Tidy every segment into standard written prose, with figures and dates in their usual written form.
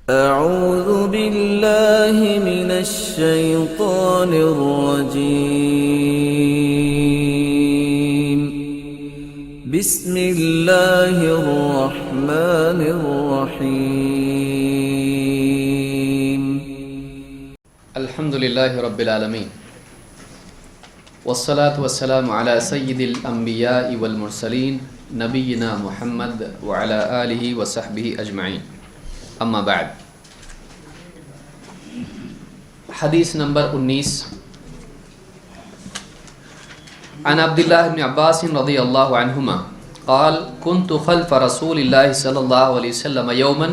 أعوذ بالله من الشيطان الرجيم. بسم الله الرحمن الرحيم. الحمد لله رب العالمين والصلاة والسلام على سيد الأنبياء والمرسلين نبينا محمد وعلى آله وصحبه أجمعين. اما بعد. حدیث نمبر 19 عن عبد الله بن عباس رضی اللہ عنہما قال كنت خلف رسول الله صلی اللہ علیہ وسلم يوما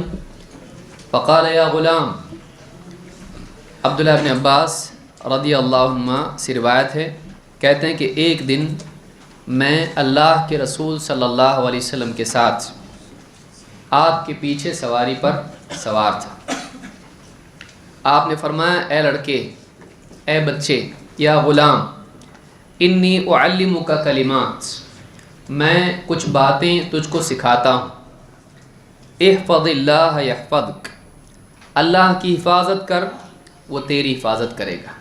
فقال يا غلام. عبداللہ بن عباس رضی اللہ عنہما سے روایت ہے، کہتے ہیں کہ ایک دن میں اللہ کے رسول صلی اللہ علیہ وسلم کے ساتھ آپ کے پیچھے سواری پر سوار تھا۔ آپ نے فرمایا، اے لڑکے، اے بچے، یا غلام، انی اعلمک کلمات، میں کچھ باتیں تجھ کو سکھاتا ہوں۔ احفظ اللہ یحفظک، اللہ کی حفاظت کر، وہ تیری حفاظت کرے گا۔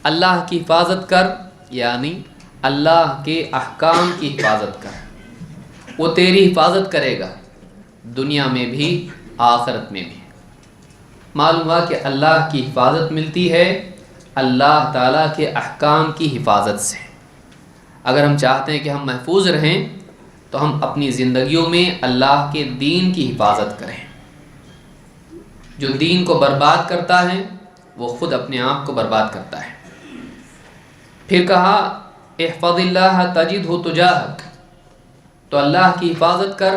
اللہ کی حفاظت کر یعنی اللہ کے احکام کی حفاظت کر، وہ تیری حفاظت کرے گا، دنیا میں بھی آخرت میں بھی۔ معلوم ہوا کہ اللہ کی حفاظت ملتی ہے اللہ تعالیٰ کے احکام کی حفاظت سے۔ اگر ہم چاہتے ہیں کہ ہم محفوظ رہیں تو ہم اپنی زندگیوں میں اللہ کے دین کی حفاظت کریں۔ جو دین کو برباد کرتا ہے وہ خود اپنے آپ کو برباد کرتا ہے۔ پھر کہا، احفظ اللہ تجدہ تجاہک، تو اللہ کی حفاظت کر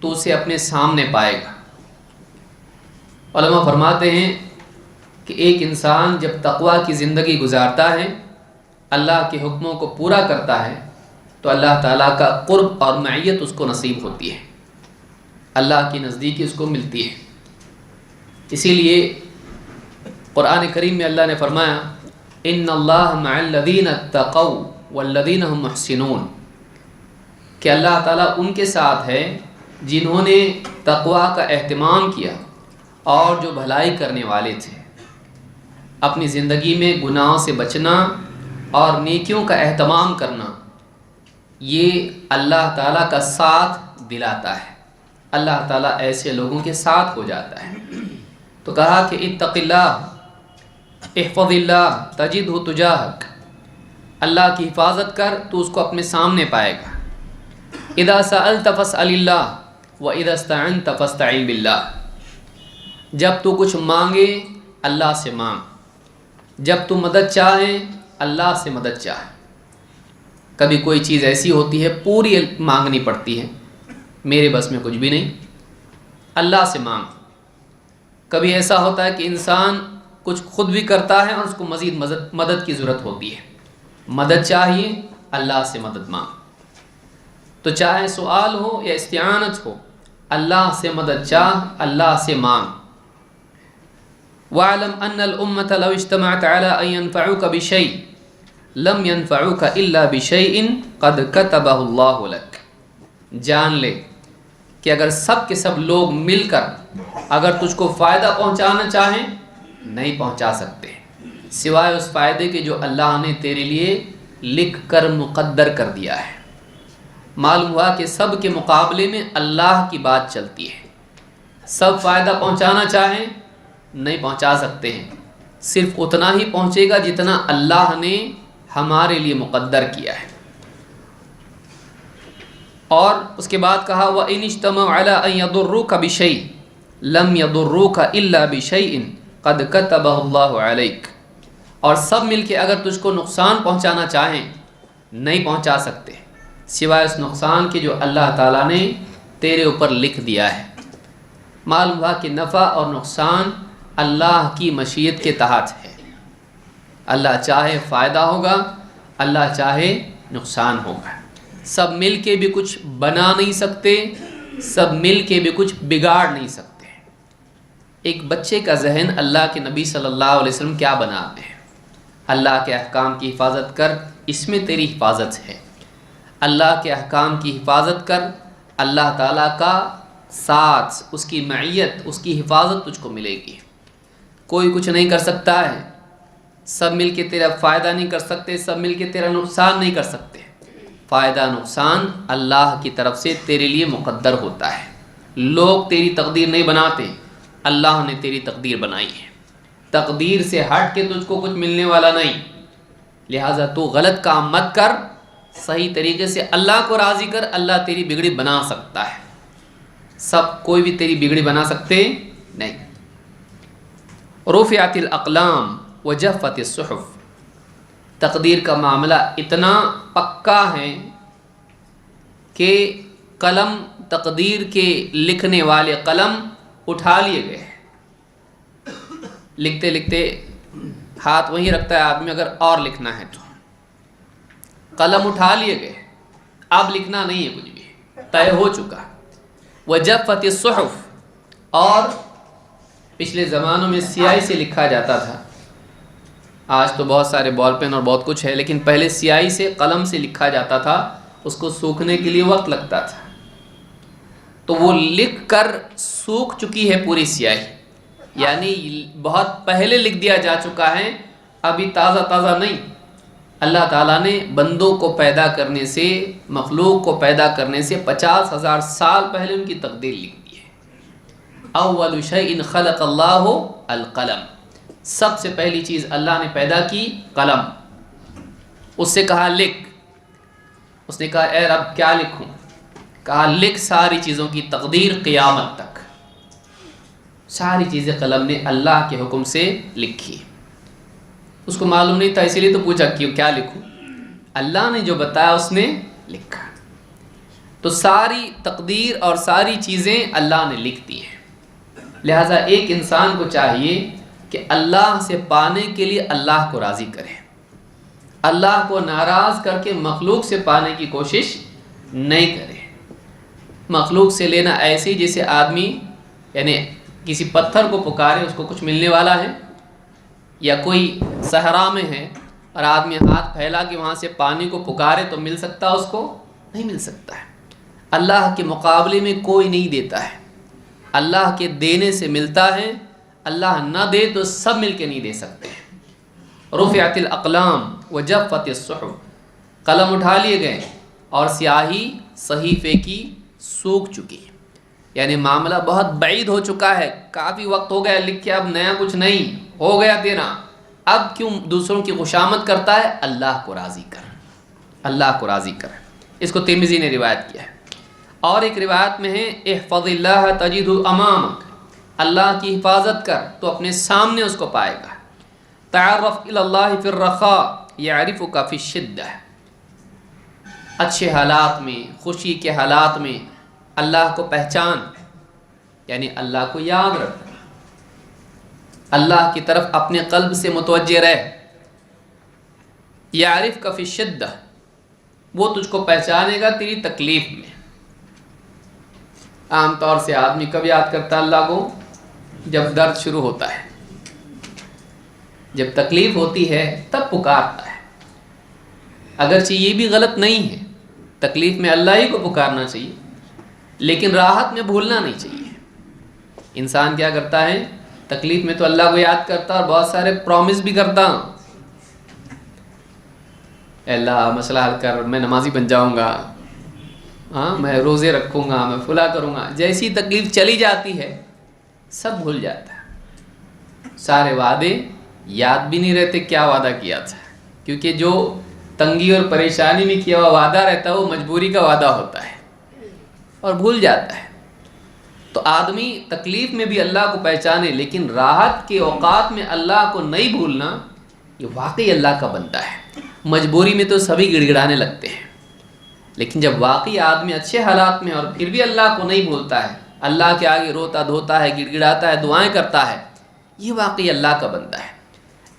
تو اسے اپنے سامنے پائے گا۔ علماء فرماتے ہیں کہ ایک انسان جب تقوی کی زندگی گزارتا ہے، اللہ کے حکموں کو پورا کرتا ہے، تو اللہ تعالیٰ کا قرب اور معیت اس کو نصیب ہوتی ہے، اللہ کی نزدیکی اس کو ملتی ہے۔ اسی لیے قرآن کریم میں اللہ نے فرمایا، ان اللہ مع الذین اتقوا والذین هم محسنون، کہ اللہ تعالیٰ ان کے ساتھ ہے جنہوں نے تقوی کا اہتمام کیا اور جو بھلائی کرنے والے تھے۔ اپنی زندگی میں گناہوں سے بچنا اور نیکیوں کا اہتمام کرنا، یہ اللہ تعالیٰ کا ساتھ دلاتا ہے، اللہ تعالیٰ ایسے لوگوں کے ساتھ ہو جاتا ہے۔ تو کہا کہ اتق اللہ احفظ اللہ تجدہ تجاہک، اللہ کی حفاظت کر تو اس کو اپنے سامنے پائے گا۔ اذا سألت فاسأل اللہ وَإِذَا اسْتَعِنْتَ فَاسْتَعِنْ بِاللَّهِ، جب تو کچھ مانگے اللہ سے مانگ، جب تو مدد چاہے اللہ سے مدد چاہے۔ کبھی کوئی چیز ایسی ہوتی ہے پوری مانگنی پڑتی ہے، میرے بس میں کچھ بھی نہیں، اللہ سے مانگ۔ کبھی ایسا ہوتا ہے کہ انسان کچھ خود بھی کرتا ہے اور اس کو مزید مدد کی ضرورت ہوتی ہے، مدد چاہیے اللہ سے مدد مانگ۔ تو چاہے سوال ہو یا استعانت ہو، اللہ سے مدد چاہ، اللہ سے مانگ۔ وَاعْلَمْ أَنَّ الْأُمَّةَ لَوْ اجْتَمَعَتْ عَلَىٰ أَن يَنفَعُوكَ بِشَيْءٍ لَمْ يَنفَعُوكَ إِلَّا بِشَيْءٍ قَدْ كَتَبَهُ اللَّهُ لَكَ، جان لے کہ اگر سب کے سب لوگ مل کر اگر تجھ کو فائدہ پہنچانا چاہیں نہیں پہنچا سکتے، سوائے اس فائدے کے جو اللہ نے تیرے لیے لکھ کر مقدر کر دیا ہے۔ معلوم ہوا کہ سب کے مقابلے میں اللہ کی بات چلتی ہے، سب فائدہ پہنچانا چاہیں نہیں پہنچا سکتے ہیں، صرف اتنا ہی پہنچے گا جتنا اللہ نے ہمارے لیے مقدر کیا ہے۔ اور اس کے بعد کہا، وَإِنِ اجْتَمَعُوا عَلَىٰ أَن يَضُرُّوكَ بِشَيْءٍ لَمْ يَضُرُّوكَ إِلَّا بِشَيْءٍ قَدْ كَتَبَهُ اللَّهُ عَلَيْكَ، اور سب مل کے اگر تجھ کو نقصان پہنچانا چاہیں نہیں پہنچا سکتے، سوائے اس نقصان کے جو اللہ تعالیٰ نے تیرے اوپر لکھ دیا ہے۔ معلوم ہوا کہ نفع اور نقصان اللہ کی مشیت کے تحت ہے، اللہ چاہے فائدہ ہوگا، اللہ چاہے نقصان ہوگا۔ سب مل کے بھی کچھ بنا نہیں سکتے، سب مل کے بھی کچھ بگاڑ نہیں سکتے۔ ایک بچے کا ذہن اللہ کے نبی صلی اللہ علیہ وسلم کیا بناتے ہیں؟ اللہ کے احکام کی حفاظت کر، اس میں تیری حفاظت ہے۔ اللہ کے احکام کی حفاظت کر، اللہ تعالیٰ کا ساتھ، اس کی معیت، اس کی حفاظت تجھ کو ملے گی۔ کوئی کچھ نہیں کر سکتا ہے، سب مل کے تیرا فائدہ نہیں کر سکتے، سب مل کے تیرا نقصان نہیں کر سکتے۔ فائدہ نقصان اللہ کی طرف سے تیرے لیے مقدر ہوتا ہے۔ لوگ تیری تقدیر نہیں بناتے، اللہ نے تیری تقدیر بنائی ہے۔ تقدیر سے ہٹ کے تجھ کو کچھ ملنے والا نہیں، لہٰذا تو غلط کام مت کر، صحیح طریقے سے اللہ کو راضی کر۔ اللہ تیری بگڑی بنا سکتا ہے، سب کوئی بھی تیری بگڑی بنا سکتے نہیں۔ رفعت الاقلام وجفت الصحف، تقدیر کا معاملہ اتنا پکا ہے کہ قلم، تقدیر کے لکھنے والے قلم اٹھا لیے گئے۔ لکھتے لکھتے ہاتھ وہیں رکھتا ہے آدمی اگر اور لکھنا ہے تو، قلم اٹھا لیے گئے، اب لکھنا نہیں ہے کچھ بھی، طے ہو چکا۔ وجفت الصحف، اور پچھلے زمانوں میں سیاہی سے لکھا جاتا تھا، آج تو بہت سارے بال پین اور بہت کچھ ہے، لیکن پہلے سیاہی سے قلم سے لکھا جاتا تھا، اس کو سوکھنے کے لیے وقت لگتا تھا، تو وہ لکھ کر سوکھ چکی ہے پوری سیاہی، یعنی بہت پہلے لکھ دیا جا چکا ہے، ابھی تازہ تازہ نہیں۔ اللہ تعالیٰ نے بندوں کو پیدا کرنے سے، مخلوق کو پیدا کرنے سے 50,000 سال پہلے ان کی تقدیر لکھ دی ہے۔ اول شیء خلق اللہ القلم، سب سے پہلی چیز اللہ نے پیدا کی قلم۔ اس سے کہا لکھ، اس نے کہا اے رب کیا لکھوں؟ کہا لکھ ساری چیزوں کی تقدیر قیامت تک۔ ساری چیزیں قلم نے اللہ کے حکم سے لکھی۔ اس کو معلوم نہیں تھا، اسی لیے تو پوچھا کہ کیا لکھوں؟ اللہ نے جو بتایا اس نے لکھا۔ تو ساری تقدیر اور ساری چیزیں اللہ نے لکھ دی ہیں، لہٰذا ایک انسان کو چاہیے کہ اللہ سے پانے کے لیے اللہ کو راضی کرے، اللہ کو ناراض کر کے مخلوق سے پانے کی کوشش نہیں کرے۔ مخلوق سے لینا ایسے جیسے آدمی یعنی کسی پتھر کو پکارے، اس کو کچھ ملنے والا ہے، یا کوئی صحرا میں ہے اور آدمی ہاتھ پھیلا کے وہاں سے پانی کو پکارے تو مل سکتا ہے؟ اس کو نہیں مل سکتا ہے۔ اللہ کے مقابلے میں کوئی نہیں دیتا ہے، اللہ کے دینے سے ملتا ہے، اللہ نہ دے تو سب مل کے نہیں دے سکتے ہیں۔ رفعت الاقلام وجفت الصحف، قلم اٹھا لیے گئے اور سیاہی صحیفے کی سوکھ چکی، یعنی معاملہ بہت بعید ہو چکا ہے، کافی وقت ہو گیا لکھ کے، اب نیا کچھ نہیں، ہو گیا تیرا، اب کیوں دوسروں کی خوشامد کرتا ہے؟ اللہ کو راضی کر، اللہ کو راضی کر۔ اس کو ترمذی نے روایت کیا ہے۔ اور ایک روایت میں ہے احفظ اللہ تجدہ امامک، اللہ کی حفاظت کر تو اپنے سامنے اس کو پائے گا۔ تعرف الی اللہ فی الرخاء یعرفک فی الشدہ، اچھے حالات میں، خوشی کے حالات میں اللہ کو پہچان، یعنی اللہ کو یاد رکھ، اللہ کی طرف اپنے قلب سے متوجہ رہ۔ یعرفک فی الشدہ، وہ تجھ کو پہچانے گا تیری تکلیف میں۔ عام طور سے آدمی کب یاد کرتا ہے اللہ کو؟ جب درد شروع ہوتا ہے، جب تکلیف ہوتی ہے تب پکارتا ہے۔ اگرچہ یہ بھی غلط نہیں ہے، تکلیف میں اللہ ہی کو پکارنا چاہیے، لیکن راحت میں بھولنا نہیں چاہیے۔ انسان کیا کرتا ہے؟ تکلیف میں تو اللہ کو یاد کرتا اور بہت سارے پرومس بھی کرتا، اے اللہ مسئلہ حل کر، میں نمازی بن جاؤں گا، ہاں میں روزے رکھوں گا، میں فلاں کروں گا۔ جیسی تکلیف چلی جاتی ہے سب بھول جاتا ہے، سارے وعدے یاد بھی نہیں رہتے کیا وعدہ کیا تھا، کیونکہ جو تنگی اور پریشانی میں کیا ہوا وعدہ رہتا ہے وہ مجبوری کا وعدہ ہوتا ہے اور بھول جاتا ہے۔ تو آدمی تکلیف میں بھی اللہ کو پہچانے، لیکن راحت کے اوقات میں اللہ کو نہیں بھولنا، یہ واقعی اللہ کا بندہ ہے۔ مجبوری میں تو سبھی گڑ گڑانے لگتے ہیں، لیکن جب واقعی آدمی اچھے حالات میں اور پھر بھی اللہ کو نہیں بھولتا ہے، اللہ کے آگے روتا دھوتا ہے، گڑ گڑاتا ہے، دعائیں کرتا ہے، یہ واقعی اللہ کا بندہ ہے۔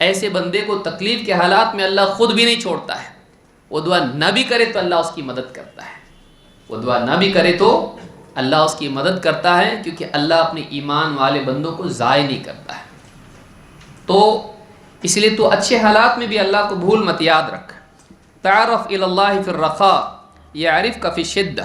ایسے بندے کو تکلیف کے حالات میں اللہ خود بھی نہیں چھوڑتا ہے، وہ دعا نہ بھی کرے تو اللہ اس کی مدد کرتا ہے، وہ دعا نہ بھی کرے تو اللہ اس کی مدد کرتا ہے، کیونکہ اللہ اپنے ایمان والے بندوں کو ضائع نہیں کرتا ہے۔ تو اس لیے تو اچھے حالات میں بھی اللہ کو بھول مت، یاد رکھ۔ تعرف الی اللہ فی الرخاء یعرفک فی الشدہ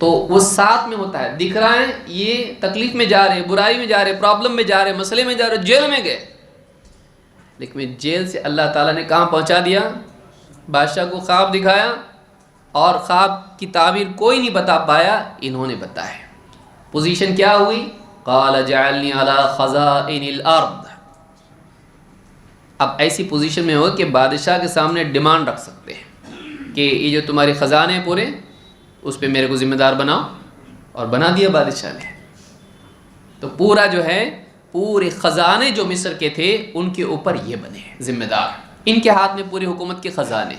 تو وہ ساتھ میں ہوتا ہے، دکھ رہا ہے یہ تکلیف میں جا رہے، برائی میں جا رہے، پرابلم میں جا رہے، مسئلے میں جا رہے، جیل میں گئے، لیکن جیل سے اللہ تعالیٰ نے کہاں پہنچا دیا؟ بادشاہ کو خواب دکھایا، اور خواب کی تعبیر کوئی نہیں بتا پایا، انہوں نے بتایا۔ پوزیشن کیا ہوئی؟ قال جعلنی علی خزائن الارض۔ اب ایسی پوزیشن میں ہو کہ بادشاہ کے سامنے ڈیمانڈ رکھ سکتے ہیں کہ یہ جو تمہارے خزانے ہیں پورے، اس پہ میرے کو ذمہ دار بناؤ، اور بنا دیا بادشاہ نے۔ تو پورا جو ہے پورے خزانے جو مصر کے تھے ان کے اوپر یہ بنے ذمہ دار، ان کے ہاتھ میں پوری حکومت کے خزانے۔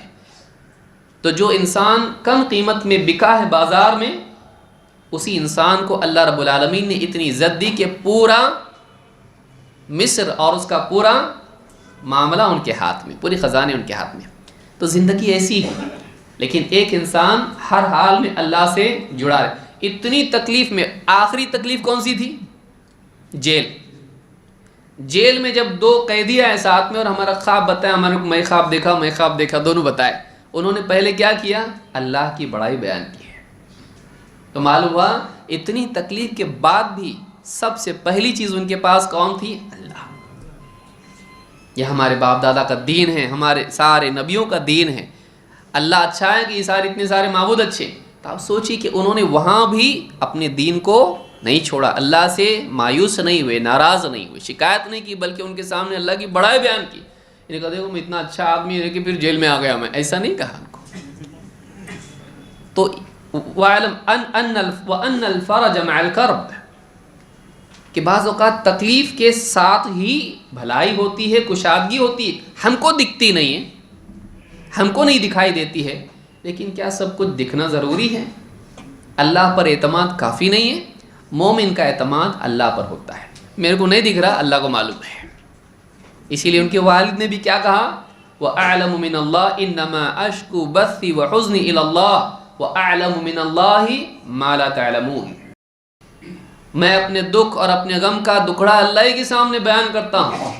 تو جو انسان کم قیمت میں بکا ہے بازار میں، اسی انسان کو اللہ رب العالمین نے اتنی عزت دی کہ پورا مصر اور اس کا پورا معاملہ ان کے ہاتھ میں، پوری خزانے ان کے ہاتھ میں۔ تو زندگی ایسی ہے، لیکن ایک انسان ہر حال میں اللہ سے جڑا رہے۔ اتنی تکلیف میں آخری تکلیف کون سی تھی؟ جیل۔ جیل میں جب دو قیدی آئے ساتھ میں اور ہمارا خواب بتایا، ہمارے کو میں خواب دیکھا دونوں بتائے، انہوں نے پہلے کیا کیا؟ اللہ کی بڑائی بیان کی ہے۔ تو معلوم ہوا اتنی تکلیف کے بعد بھی سب سے پہلی چیز ان کے پاس کون تھی؟ اللہ۔ یہ ہمارے باپ دادا کا دین ہے، ہمارے سارے نبیوں کا دین ہے۔ اللہ اچھا ہے کہ یہ سارے اتنے سارے معبود اچھے، تو آپ سوچیے کہ انہوں نے وہاں بھی اپنے دین کو نہیں چھوڑا، اللہ سے مایوس نہیں ہوئے، ناراض نہیں ہوئے، شکایت نہیں کی، بلکہ ان کے سامنے اللہ کی بڑائی بیان کی۔ انہیں کہا دیکھو میں اتنا اچھا آدمی ہے کہ پھر جیل میں آ گیا، میں ایسا نہیں کہا ان کو۔ تو وَاعْلَمْ وَأَنَّ الْفَرَجَ مَعَ الْكَرْبِ، کہ بعض اوقات تکلیف کے ساتھ ہی بھلائی ہوتی ہے، کشادگی ہوتی ہے، ہم کو دکھتی نہیں ہے، ہم کو نہیں دکھائی دیتی ہے، لیکن کیا سب کچھ دکھنا ضروری ہے؟ اللہ پر اعتماد کافی نہیں ہے؟ مومن کا اعتماد اللہ پر ہوتا ہے۔ میرے کو نہیں دکھ رہا، اللہ کو معلوم ہے۔ اسی لیے ان کے والد نے بھی کیا کہا؟ وَأَعْلَمُ مِنَ اللَّهِ إِنَّمَا أَشْكُو بَثِّي وَحُزْنِي إِلَى اللَّهِ وَأَعْلَمُ مِنَ اللَّهِ مَا لَا تَعْلَمُونَ۔ میں اپنے دکھ اور اپنے غم کا دکھڑا اللہ ہی کے سامنے بیان کرتا ہوں،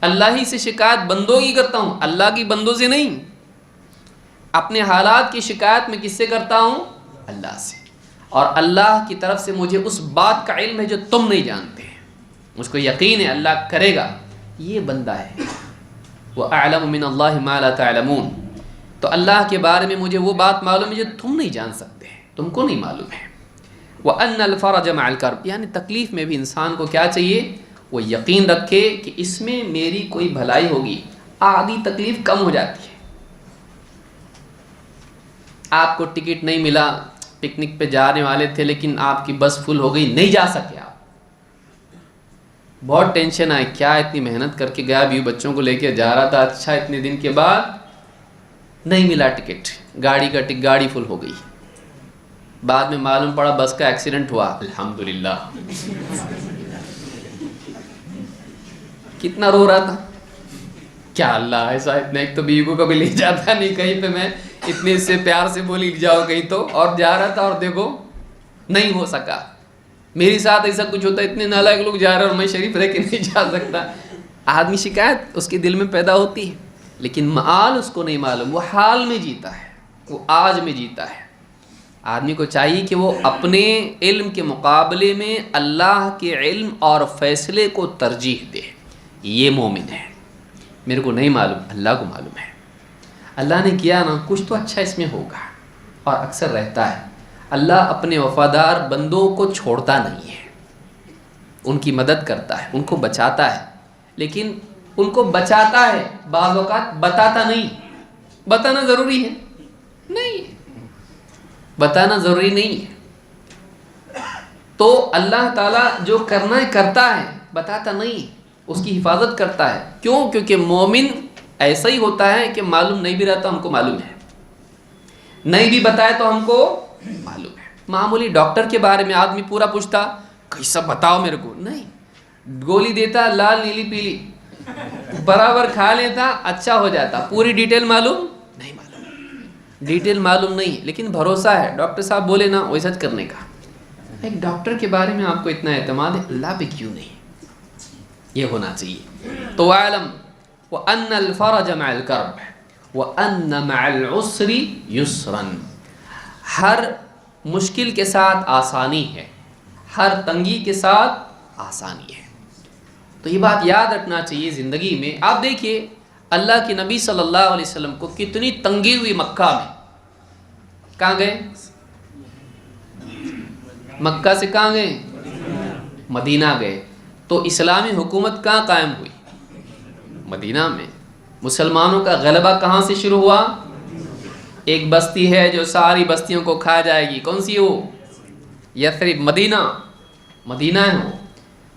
اللہ ہی سے شکایت بندوں کی کرتا ہوں، اللہ کی بندوں سے نہیں۔ اپنے حالات کی شکایت میں کس سے کرتا ہوں؟ اللہ سے۔ اور اللہ کی طرف سے مجھے اس بات کا علم ہے جو تم نہیں جانتے، مجھ کو یقین ہے اللہ کرے گا۔ یہ بندہ ہے وَأَعْلَمُ مِنَ اللَّهِ مَا لَا تَعْلَمُونَ، تو اللہ کے بارے میں مجھے وہ بات معلوم ہے جو تم نہیں جان سکتے، تم کو نہیں معلوم ہے۔ وَأَنَّ الْفَرَجَ مَعَ الْكَرْبِ، یعنی تکلیف میں بھی انسان کو کیا چاہیے؟ وہ یقین رکھے کہ اس میں میری کوئی بھلائی ہوگی، آدھی تکلیف کم ہو جاتی ہے۔ آپ کو ٹکٹ نہیں ملا، پکنک پہ جانے والے تھے لیکن آپ کی بس فل ہو گئی، نہیں جا سکے آپ، بہت ٹینشن آئی، کیا اتنی محنت کر کے گیا بھی، بچوں کو لے کے جا رہا تھا، اچھا اتنے دن کے بعد نہیں ملا ٹکٹ، گاڑی فل ہو گئی، بعد میں معلوم پڑا بس کا ایکسیڈنٹ ہوا، الحمدللہ۔ کتنا رو رہا تھا، کیا اللہ ایسا اتنا، ایک تو بیوی کو کبھی لے جاتا نہیں کہیں پہ، میں اتنے سے پیار سے بولی جاؤ کہیں تو، اور جا رہا تھا اور دیکھو نہیں ہو سکا۔ میری ساتھ ایسا کچھ ہوتا ہے، اتنے نالائق لوگ جا رہے ہیں اور میں شریف رہ کے نہیں جا سکتا۔ آدمی شکایت اس کے دل میں پیدا ہوتی ہے، لیکن مآل اس کو نہیں معلوم، وہ حال میں جیتا ہے، وہ آج میں جیتا ہے۔ آدمی کو چاہیے کہ وہ اپنے علم کے مقابلے میں اللہ کے علم اور فیصلے کو ترجیح دے، یہ مومن ہے۔ میرے کو نہیں معلوم، اللہ کو معلوم ہے، اللہ نے کیا نا، کچھ تو اچھا اس میں ہوگا، اور اکثر رہتا ہے۔ اللہ اپنے وفادار بندوں کو چھوڑتا نہیں ہے، ان کی مدد کرتا ہے، ان کو بچاتا ہے، لیکن ان کو بچاتا ہے بعض اوقات بتاتا نہیں۔ بتانا ضروری ہے؟ نہیں، بتانا ضروری نہیں ہے۔ تو اللہ تعالیٰ جو کرنا ہے کرتا ہے، بتاتا نہیں، اس کی حفاظت کرتا ہے۔ کیوں؟ کیونکہ مومن ایسا ہی ہوتا ہے کہ معلوم نہیں بھی رہتا ہم کو معلوم ہے، نہیں بھی بتائے تو ہم کو معلوم ہے۔ معمولی ڈاکٹر کے بارے میں آدمی پورا پوچھتا، کیسا بتاؤ میرے کو، نہیں، گولی دیتا لال نیلی پیلی، برابر کھا لیتا اچھا ہو جاتا، پوری ڈیٹیل معلوم نہیں، ڈیٹیل معلوم نہیں، لیکن بھروسہ ہے ڈاکٹر صاحب بولے نا ویسا کرنے کا۔ ایک ڈاکٹر کے بارے میں آپ کو اتنا اعتماد ہے، اللہ پہ کیوں نہیں؟ یہ ہونا چاہیے۔ تو وَاعْلَمْ وَأَنَّ الْفَرَجَ مَعَ الْكَرْبِ وَأَنَّ مَعَ الْعُسْرِ يُسْرًا، ہر مشکل کے ساتھ آسانی ہے، ہر تنگی کے ساتھ آسانی ہے۔ تو یہ بات یاد رکھنا چاہیے زندگی میں۔ آپ دیکھیے اللہ کے نبی صلی اللہ علیہ وسلم کو کتنی تنگی ہوئی مکہ میں، کہاں گئے؟ مکہ سے کہاں گئے؟ مدینہ گئے۔ تو اسلامی حکومت کہاں قائم ہوئی؟ مدینہ میں۔ مسلمانوں کا غلبہ کہاں سے شروع ہوا؟ ایک بستی ہے جو ساری بستیوں کو کھا جائے گی، کون سی ہو؟ یثرب، مدینہ ہے وہ۔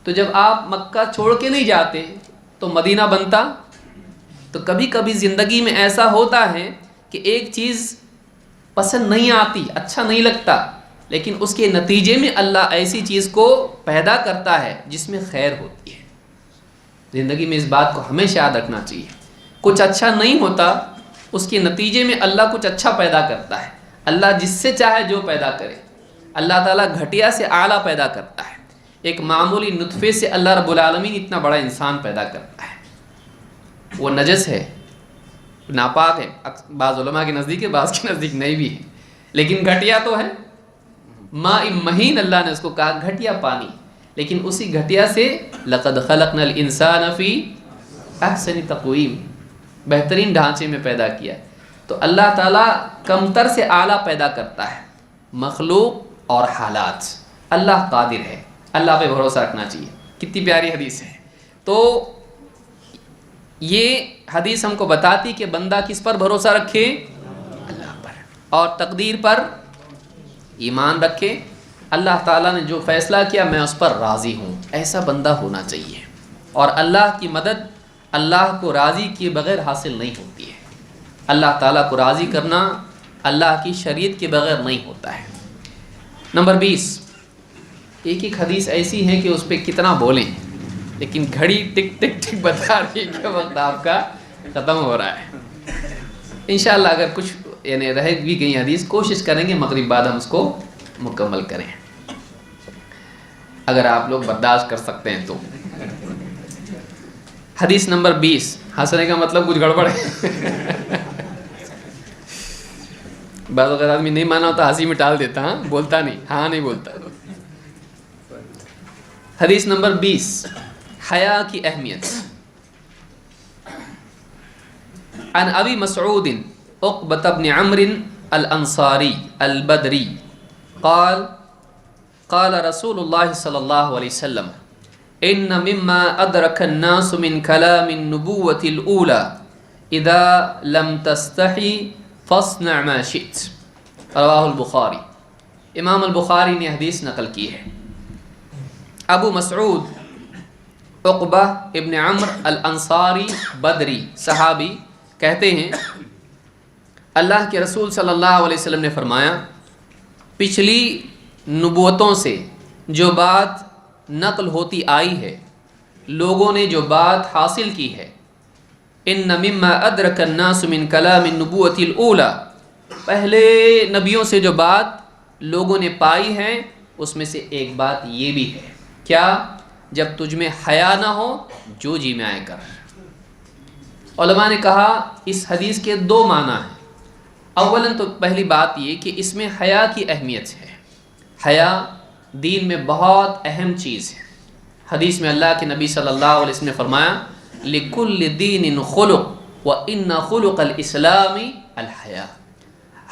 تو جب آپ مکہ چھوڑ کے نہیں جاتے تو مدینہ بنتا؟ تو کبھی کبھی زندگی میں ایسا ہوتا ہے کہ ایک چیز پسند نہیں آتی، اچھا نہیں لگتا، لیکن اس کے نتیجے میں اللہ ایسی چیز کو پیدا کرتا ہے جس میں خیر ہوتی ہے۔ زندگی میں اس بات کو ہمیشہ یاد رکھنا چاہیے۔ کچھ اچھا نہیں ہوتا، اس کے نتیجے میں اللہ کچھ اچھا پیدا کرتا ہے۔ اللہ جس سے چاہے جو پیدا کرے۔ اللہ تعالیٰ گھٹیا سے اعلیٰ پیدا کرتا ہے۔ ایک معمولی نطفے سے اللہ رب العالمین اتنا بڑا انسان پیدا کرتا ہے۔ وہ نجس ہے، ناپاک ہے، بعض علماء کے نزدیک ہے، بعض کے نزدیک نہیں بھی ہے، لیکن گھٹیا تو ہے۔ ماء مہین اللہ نے اس کو کہا، گھٹیا پانی، لیکن اسی گھٹیا سے لقد خلقنا الانسان فی احسن تقویم، بہترین ڈھانچے میں پیدا کیا۔ تو اللہ تعالیٰ کمتر سے اعلیٰ پیدا کرتا ہے، مخلوق اور حالات۔ اللہ قادر ہے، اللہ پہ بھروسہ رکھنا چاہیے۔ کتنی پیاری حدیث ہے۔ تو یہ حدیث ہم کو بتاتی کہ بندہ کس پر بھروسہ رکھے؟ اللہ پر، اور تقدیر پر ایمان رکھے۔ اللہ تعالیٰ نے جو فیصلہ کیا میں اس پر راضی ہوں، ایسا بندہ ہونا چاہیے۔ اور اللہ کی مدد اللہ کو راضی کیے بغیر حاصل نہیں ہوتی ہے۔ اللہ تعالیٰ کو راضی کرنا اللہ کی شریعت کے بغیر نہیں ہوتا ہے۔ نمبر 20، ایک ایک حدیث ایسی ہے کہ اس پہ کتنا بولیں، لیکن گھڑی ٹک ٹک ٹک بتا رہی ہے کہ وقت آپ کا ختم ہو رہا ہے۔ انشاءاللہ اگر کچھ یعنی رہ بھی گئی حدیث، کوشش کریں گے مغرب بعد ہم اس کو مکمل کریں، اگر آپ لوگ برداشت کر سکتے ہیں تو۔ حدیث نمبر 20، ہنسنے کا مطلب کچھ گڑبڑ ہے۔ بعض اگر آدمی نہیں مانا ہوتا ہنسی میں ٹال دیتا، ہاں بولتا نہیں، ہاں نہیں بولتا۔ حدیث نمبر 20، حیا کی اہمیت۔ عن ابی مسعود عقبۃ بن عمرو الانصاری البدری قال قال رسول اللہ صلی اللہ علیہ وسلم ان مما ادرک الناس من کلام النبوۃ الاولى اذا لم تستحی فاصنع ما شئت، رواہ البخاری۔ امام البخاری نے حدیث نقل کی ہے۔ ابو مسعود عقبہ ابن عمرو الانصاری بدری صحابی کہتے ہیں اللہ کے رسول صلی اللہ علیہ وسلم نے فرمایا، پچھلی نبوتوں سے جو بات نقل ہوتی آئی ہے، لوگوں نے جو بات حاصل کی ہے، ان مما ادرک الناس من کلام النبوۃ الاولى، پہلے نبیوں سے جو بات لوگوں نے پائی ہے اس میں سے ایک بات یہ بھی ہے، کیا؟ جب تجھ میں حیا نہ ہو جو جی میں آئے کر۔ علماء نے کہا اس حدیث کے دو معنی ہیں۔ اولاً تو پہلی بات یہ کہ اس میں حیا کی اہمیت ہے۔ حیا دین میں بہت اہم چیز ہے۔ حدیث میں اللہ کے نبی صلی اللہ علیہ وسلم نے فرمایا لِكُلِّ دِينٍ خُلُقٍ وَإِنَّ خُلُقَ الْإِسْلَامِ الْحَيَاءُ،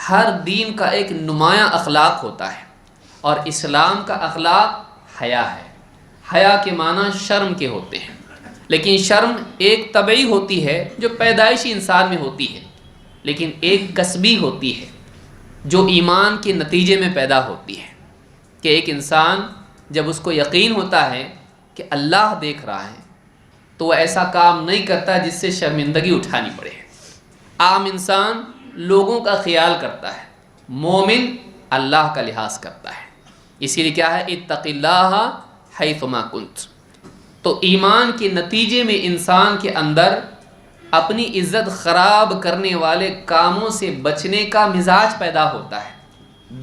ہر دین کا ایک نمایاں اخلاق ہوتا ہے، اور اسلام کا اخلاق حیا ہے۔ حیا کے معنی شرم کے ہوتے ہیں، لیکن شرم ایک طبعی ہوتی ہے جو پیدائشی انسان میں ہوتی ہے، لیکن ایک کسبی ہوتی ہے جو ایمان کے نتیجے میں پیدا ہوتی ہے، کہ ایک انسان جب اس کو یقین ہوتا ہے کہ اللہ دیکھ رہا ہے تو وہ ایسا کام نہیں کرتا جس سے شرمندگی اٹھانی پڑے۔ عام انسان لوگوں کا خیال کرتا ہے، مومن اللہ کا لحاظ کرتا ہے۔ اسی لیے کیا ہے، اتق اللہ حیثما کنت۔ تو ایمان کے نتیجے میں انسان کے اندر اپنی عزت خراب کرنے والے کاموں سے بچنے کا مزاج پیدا ہوتا ہے،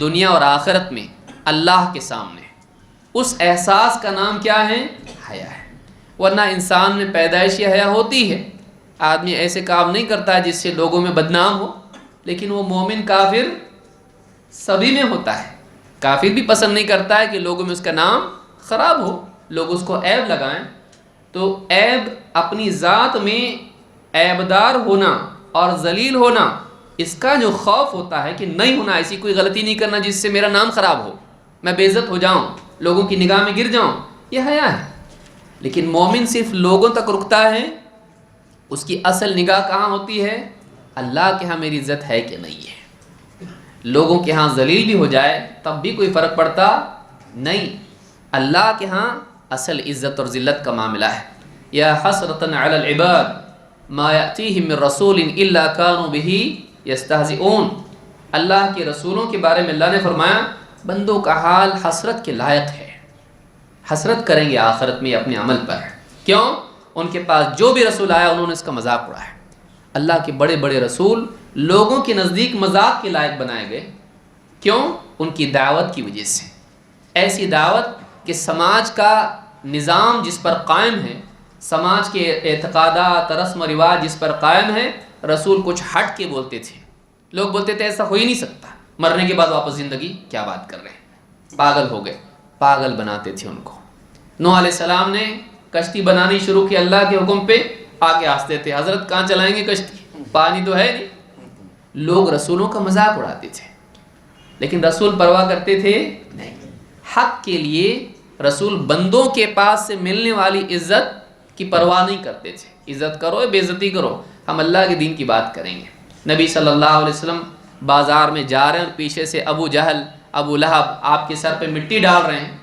دنیا اور آخرت میں اللہ کے سامنے۔ اس احساس کا نام کیا ہے؟ حیا ہے۔ ورنہ انسان میں پیدائشی حیا ہوتی ہے، آدمی ایسے کام نہیں کرتا جس سے لوگوں میں بدنام ہو، لیکن وہ مومن کافر سبھی میں ہوتا ہے۔ کافر بھی پسند نہیں کرتا ہے کہ لوگوں میں اس کا نام خراب ہو، لوگ اس کو عیب لگائیں. تو عیب اپنی ذات میں عیبدار ہونا اور ذلیل ہونا، اس کا جو خوف ہوتا ہے کہ نہیں ہونا، ایسی کوئی غلطی نہیں کرنا جس سے میرا نام خراب ہو، میں بے عزت ہو جاؤں، لوگوں کی نگاہ میں گر جاؤں، یہ حیا ہے. لیکن مومن صرف لوگوں تک رکتا ہے، اس کی اصل نگاہ کہاں ہوتی ہے؟ اللہ کے ہاں میری عزت ہے کہ نہیں ہے. لوگوں کے ہاں ذلیل بھی ہو جائے تب بھی کوئی فرق پڑتا نہیں، اللہ کے ہاں اصل عزت اور ذلت کا معاملہ ہے. یا حسرتن علی العباد ما یأتیہم من رسول الا کانوا بہ یستہزئون. اللہ کے رسولوں کے بارے میں اللہ نے فرمایا بندوں کا حال حسرت کے لائق ہے، حسرت کریں گے آخرت میں اپنے عمل پر. کیوں؟ ان کے پاس جو بھی رسول آیا انہوں نے اس کا مذاق اڑایا. اللہ کے بڑے بڑے رسول لوگوں کے نزدیک مذاق کے لائق بنائے گئے. کیوں؟ ان کی دعوت کی وجہ سے. ایسی دعوت کہ سماج کا نظام جس پر قائم ہے، سماج کے اعتقادات رسم و رواج جس پر قائم ہے، رسول کچھ ہٹ کے بولتے تھے. لوگ بولتے تھے ایسا ہو ہی نہیں سکتا، مرنے کے بعد واپس زندگی، کیا بات کر رہے ہیں، پاگل ہو گئے. پاگل بناتے تھے ان کو. نوح علیہ السلام نے کشتی بنانی شروع کی اللہ کے حکم پہ، آگے ہنستے تھے، حضرت کہاں چلائیں گے کشتی، پانی تو ہے نہیں. لوگ رسولوں کا مذاق اڑاتے تھے، لیکن رسول پرواہ کرتے تھے نہیں. حق کے لیے رسول بندوں کے پاس سے ملنے والی عزت کی پرواہ نہیں کرتے تھے. عزت کرو بے عزتی کرو، ہم اللہ کے دین کی بات کریں گے. نبی صلی اللہ علیہ وسلم بازار میں جا رہے ہیں اور پیچھے سے ابو جہل ابو لہب آپ کے سر پہ مٹی ڈال رہے ہیں،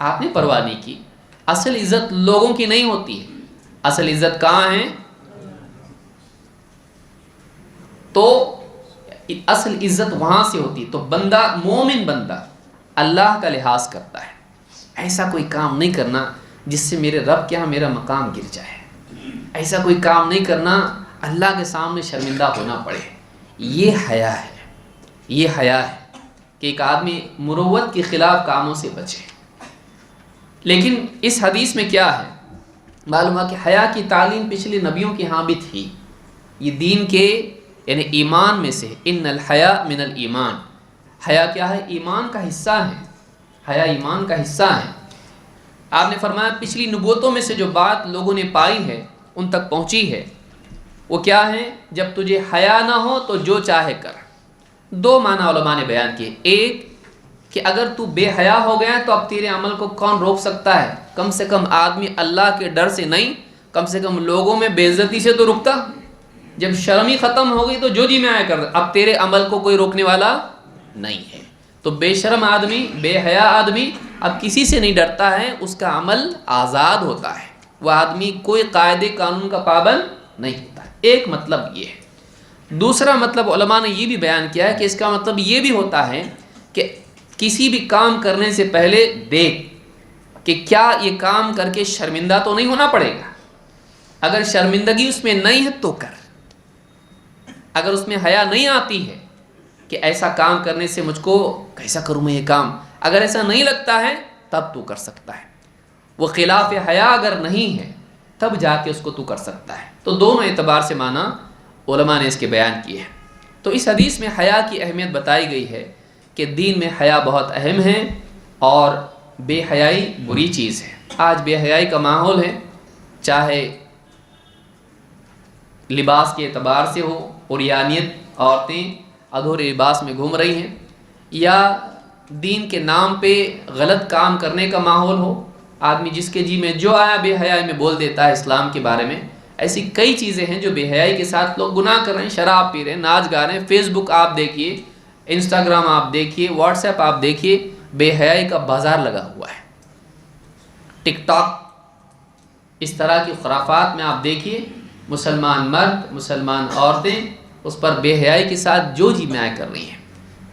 آپ نے پرواہ نہیں کی. اصل عزت لوگوں کی نہیں ہوتی ہے، اصل عزت کہاں ہے؟ تو اصل عزت وہاں سے ہوتی. تو بندہ، مومن بندہ اللہ کا لحاظ کرتا ہے. ایسا کوئی کام نہیں کرنا جس سے میرے رب کے ہاں میرا مقام گر جائے. ایسا کوئی کام نہیں کرنا اللہ کے سامنے شرمندہ ہونا پڑے. یہ حیا ہے، یہ حیا ہے کہ ایک آدمی مروت کے خلاف کاموں سے بچے. لیکن اس حدیث میں کیا ہے معلوم ہے کہ حیا کی تعلیم پچھلے نبیوں کے ہاں بھی تھی. یہ دین کے یعنی ایمان میں سے، ان الحیا من الایمان. حیا کیا ہے؟ ایمان کا حصہ ہے. حیا ایمان کا حصہ ہے. آپ نے فرمایا پچھلی نبوتوں میں سے جو بات لوگوں نے پائی ہے، ان تک پہنچی ہے، وہ کیا ہے؟ جب تجھے حیا نہ ہو تو جو چاہے کر. دو معنی علماء نے بیان کیے. ایک کہ اگر تو بے حیا ہو گیا تو اب تیرے عمل کو کون روک سکتا ہے؟ کم سے کم آدمی اللہ کے ڈر سے نہیں، کم سے کم لوگوں میں بے عزتی سے تو رکتا. جب شرم ہی ختم ہو گئی تو جو جی میں آیا کر، اب تیرے عمل کو کوئی روکنے والا نہیں ہے. تو بے شرم آدمی، بے حیا آدمی اب کسی سے نہیں ڈرتا ہے، اس کا عمل آزاد ہوتا ہے. وہ آدمی کوئی قاعدے قانون کا پابند نہیں ہوتا. ایک مطلب یہ ہے. دوسرا مطلب علماء نے یہ بھی بیان کیا ہے کہ اس کا مطلب یہ بھی ہوتا ہے کہ کسی بھی کام کرنے سے پہلے دیکھ کہ کیا یہ کام کر کے شرمندہ تو نہیں ہونا پڑے گا. اگر شرمندگی اس میں نہیں ہے تو کر. اگر اس میں حیا نہیں آتی ہے کہ ایسا کام کرنے سے مجھ کو کیسا کروں میں یہ کام، اگر ایسا نہیں لگتا ہے تب تو کر سکتا ہے. وہ خلاف حیا اگر نہیں ہے تب جا کے اس کو تو کر سکتا ہے. تو دونوں اعتبار سے معنی علماء نے اس کے بیان کیے ہیں. تو اس حدیث میں حیا کی اہمیت بتائی گئی ہے کہ دین میں حیا بہت اہم ہے اور بے حیائی بری چیز ہے. آج بے حیائی کا ماحول ہے، چاہے لباس کے اعتبار سے ہو، عریانیت، عورتیں ادھورے لباس میں گھوم رہی ہیں، یا دین کے نام پہ غلط کام کرنے کا ماحول ہو، آدمی جس کے جی میں جو آیا بے حیائی میں بول دیتا ہے اسلام کے بارے میں. ایسی کئی چیزیں ہیں جو بے حیائی کے ساتھ لوگ گناہ کر رہے ہیں. شراب پی رہے ہیں، ناچ گا رہے ہیں، فیس بک آپ دیکھیے، انسٹاگرام آپ دیکھیے، واٹس ایپ آپ دیکھیے، بے حیائی کا بازار لگا ہوا ہے. ٹک ٹاک، اس طرح کی خرافات میں آپ دیکھیے، مسلمان مرد، مسلمان عورتیں اس پر بے حیائی کے ساتھ جو جی میں کر رہی ہیں.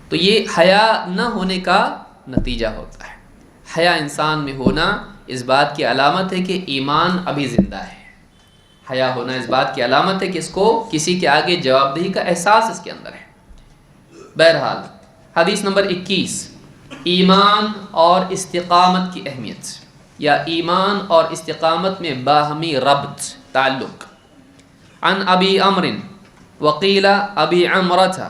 تو یہ حیا نہ ہونے کا نتیجہ ہوتا ہے. حیا انسان میں ہونا اس بات کی علامت ہے کہ ایمان ابھی زندہ ہے. حیا ہونا اس بات کی علامت ہے کہ اس کو کسی کے آگے جواب دہی کا احساس اس کے اندر ہے. بہرحال حدیث نمبر 21، ایمان اور استقامت کی اہمیت، یا ایمان اور استقامت میں باہمی ربط، تعلق. عن ابی عمر وقیل ابی عمرة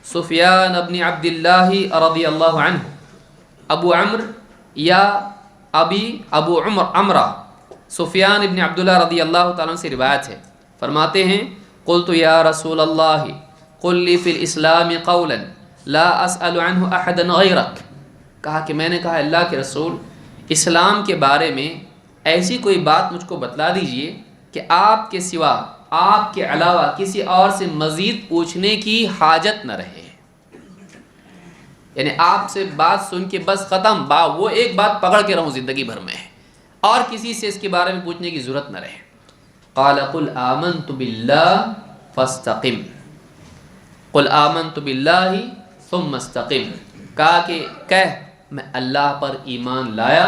سفیان بن عبد اللہ رضی اللہ عنہ ابو عمر یا ابو عمرہ سفیان ابن عبداللہ رضی اللہ تعالیٰ عنہ سے روایت ہے، فرماتے ہیں قلت یا رسول اللہ قل لی فی الاسلام قولا لا اسأل عنہ احدا غیرک، کہا کہ میں نے کہا اللہ کے رسول اسلام کے بارے میں ایسی کوئی بات مجھ کو بتلا دیجئے کہ آپ کے سوا، آپ کے علاوہ کسی اور سے مزید پوچھنے کی حاجت نہ رہے، یعنی آپ سے بات سن کے بس ختم، وہ ایک بات پکڑ کے رہوں زندگی بھر میں، اور کسی سے اس کے بارے میں پوچھنے کی ضرورت نہ رہے۔ قال قل آمنت باللہ فاستقم، قل آمنت باللہ ثم استقم، کہا کہ کہہ میں اللہ پر ایمان لایا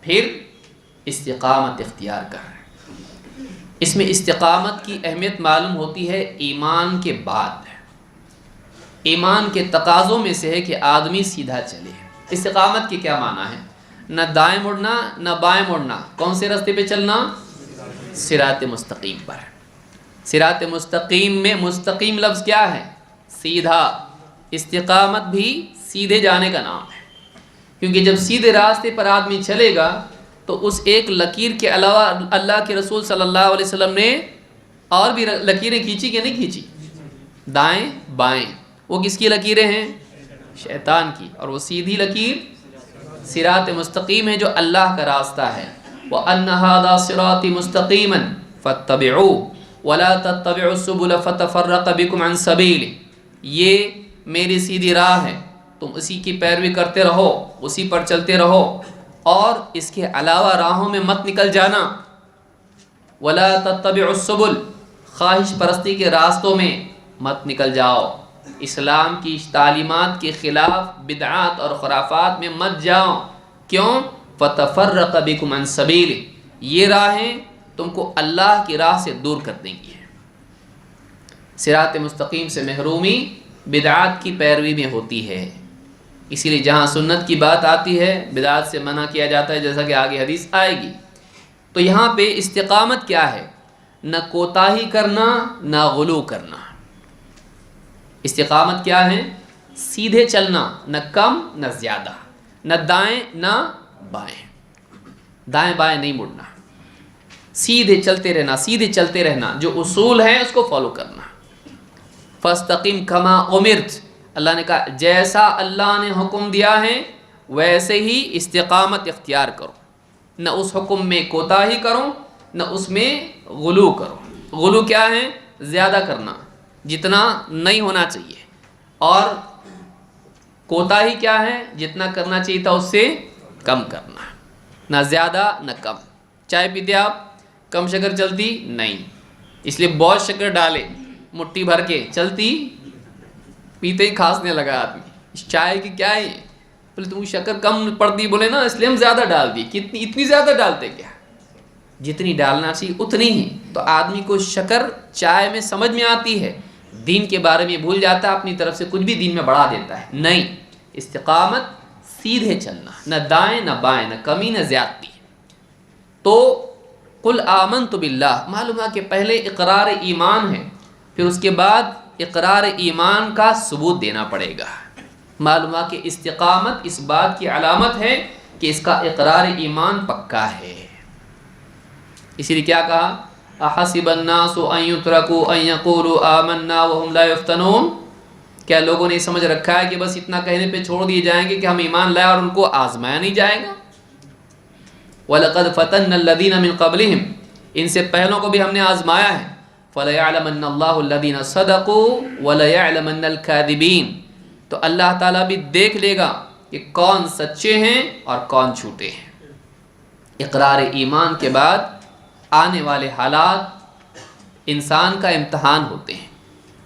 پھر استقامت اختیار کر۔ اس میں استقامت کی اہمیت معلوم ہوتی ہے ایمان کے بعد۔ ایمان کے تقاضوں میں سے ہے کہ آدمی سیدھا چلے۔ استقامت کے کیا معنی ہے؟ نہ دائیں مڑنا نہ بائیں مڑنا، کون سے راستے پہ چلنا؟ صراط مستقیم پر۔ صراط مستقیم میں مستقیم لفظ کیا ہے؟ سیدھا۔ استقامت بھی سیدھے جانے کا نام ہے، کیونکہ جب سیدھے راستے پر آدمی چلے گا تو اس ایک لکیر کے علاوہ اللہ کے رسول صلی اللہ علیہ وسلم نے اور بھی لکیریں کھینچی کہ نہیں کھینچی؟ دائیں بائیں، وہ کس کی لکیریں ہیں؟ شیطان کی، اور وہ سیدھی لکیر صراط مستقیم ہے جو اللہ کا راستہ ہے۔ وَأَنَّ هَذَا صِرَاطِ مُسْتَقِيمًا فَاتَّبِعُوهُ وَلَا تَتَّبِعُوا السُّبُلَ فَتَفَرَّقَ بِكُمْ عَنْ سَبِيلِهِ، یہ میری سیدھی راہ ہے، تم اسی کی پیروی کرتے رہو، اسی پر چلتے رہو، اور اس کے علاوہ راہوں میں مت نکل جانا۔ وَلَا تَتَّبِعُوا السُّبُلَ، خواہش پرستی کے راستوں میں مت نکل جاؤ، اسلام کی تعلیمات کے خلاف بدعات اور خرافات میں مت جاؤ۔ کیوں؟ فَتَفَرَّقَ بِكُمْ عَنْ سَبِيلِهِ، یہ راہیں تم کو اللہ کی راہ سے دور کر دیں گی۔ صراط مستقیم سے محرومی بدعات کی پیروی میں ہوتی ہے، اسی لیے جہاں سنت کی بات آتی ہے بدعات سے منع کیا جاتا ہے، جیسا کہ آگے حدیث آئے گی۔ تو یہاں پہ استقامت کیا ہے؟ نہ کوتاہی کرنا نہ غلو کرنا۔ استقامت کیا ہے؟ سیدھے چلنا، نہ کم نہ زیادہ، نہ دائیں نہ بائیں، دائیں بائیں نہیں مڑنا، سیدھے چلتے رہنا، سیدھے چلتے رہنا، جو اصول ہیں اس کو فالو کرنا۔ فاستقم کما امرت، اللہ نے کہا جیسا اللہ نے حکم دیا ہے ویسے ہی استقامت اختیار کرو، نہ اس حکم میں کوتاہی کرو نہ اس میں غلو کرو۔ غلو کیا ہے؟ زیادہ کرنا، جتنا نہیں ہونا چاہیے، اور کوتاہی کیا ہے؟ جتنا کرنا چاہیے تھا اس سے کم کرنا، نہ زیادہ نہ کم۔ چائے پیتے آپ، کم شکر چلتی نہیں، اس لیے بہت شکر ڈالے مٹھی بھر کے، چلتی، پیتے ہی کھانسنے لگا آدمی، اس چائے کی کیا ہے؟ بولے تم شکر کم پڑتی، بولے نا اس لیے ہم زیادہ ڈال دی۔ کتنی؟ اتنی زیادہ ڈالتے کیا؟ جتنی ڈالنا چاہیے اتنی ہی۔ تو آدمی کو شکر چائے میں سمجھ میں آتی ہے، دین کے بارے میں بھول جاتا ہے، اپنی طرف سے کچھ بھی دین میں بڑھا دیتا ہے۔ نہیں، استقامت سیدھے چلنا، نہ دائیں نہ بائیں، نہ کمی نہ زیادتی۔ تو قل آمنت باللہ، معلوم ہے کہ پہلے اقرار ایمان ہے، پھر اس کے بعد اقرار ایمان کا ثبوت دینا پڑے گا۔ معلوم ہے کہ استقامت اس بات کی علامت ہے کہ اس کا اقرار ایمان پکا ہے۔ اسی لیے کیا کہا؟ احسب الناس ان يتركوا ان يقولوا آمنا وهم لا يفتنون، کیا لوگوں نے سمجھ رکھا ہے کہ بس اتنا کہنے پہ چھوڑ دیے جائیں گے کہ ہم ایمان لائے اور ان کو آزمایا نہیں جائے گا؟ وَلَقَدْ فَتَنَّ الَّذِينَ مِن قَبْلِهِمْ، ان سے پہلوں کو بھی ہم نے آزمایا ہے۔ فَلَيَعْلَمَنَّ اللَّهُ الَّذِينَ صَدَقُوا وَلَيَعْلَمَنَّ الْكَاذِبِينَ، تو اللہ تعالیٰ بھی دیکھ لے گا کہ کون سچے ہیں اور کون جھوٹے ہیں۔ اقرار ایمان کے بعد آنے والے حالات انسان کا امتحان ہوتے ہیں،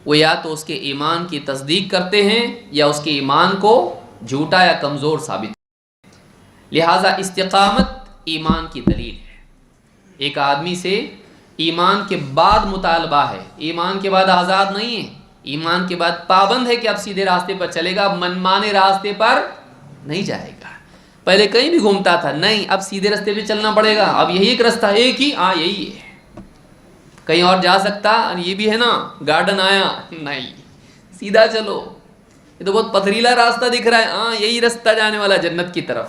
وہ یا تو اس کے ایمان کی تصدیق کرتے ہیں یا اس کے ایمان کو جھوٹا یا کمزور ثابت کرتے ہیں۔ لہٰذا استقامت ایمان کی دلیل ہے۔ ایک آدمی سے ایمان کے بعد مطالبہ ہے، ایمان کے بعد آزاد نہیں ہے، ایمان کے بعد پابند ہے کہ اب سیدھے راستے پر چلے گا، منمانے راستے پر نہیں جائے گا۔ پہلے کہیں بھی گھومتا تھا، نہیں اب سیدھے راستے پہ چلنا پڑے گا، اب یہی ایک راستہ، ایک ہی، ہاں یہی ہے، کہیں اور جا سکتا، یہ بھی ہے نا گارڈن آیا، نہیں سیدھا چلو۔ یہ تو بہت پتھریلا راستہ دکھ رہا ہے، ہاں یہی راستہ جانے والا جنت کی طرف۔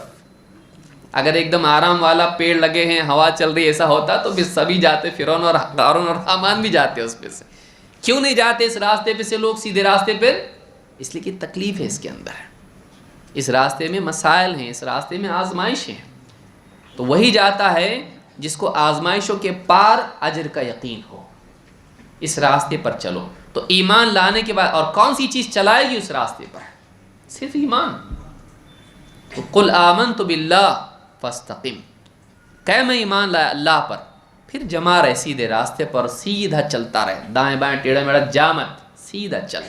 اگر ایک دم آرام والا پیڑ لگے ہیں، ہوا چل رہی، ایسا ہوتا تو پھر سبھی جاتے، فرعون اور قارون اور حامان بھی جاتے اس پہ سے۔ کیوں نہیں جاتے اس راستے پہ سے لوگ سیدھے راستے پہ؟ اس لیے کہ تکلیف ہے اس کے اندر، اس راستے میں مسائل ہیں، اس راستے میں آزمائش ہیں۔ تو وہی جاتا ہے جس کو آزمائشوں کے پار اجر کا یقین ہو۔ اس راستے پر چلو تو ایمان لانے کے بعد، اور کون سی چیز چلائے گی اس راستے پر؟ صرف ایمان۔ تو قل آمنت باللہ فاستقم، کہ میں ایمان لایا اللہ پر، پھر جمع رہے سیدھے راستے پر، سیدھا چلتا رہے، دائیں بائیں ٹیڑھا میڑھا جا مت، سیدھا چل۔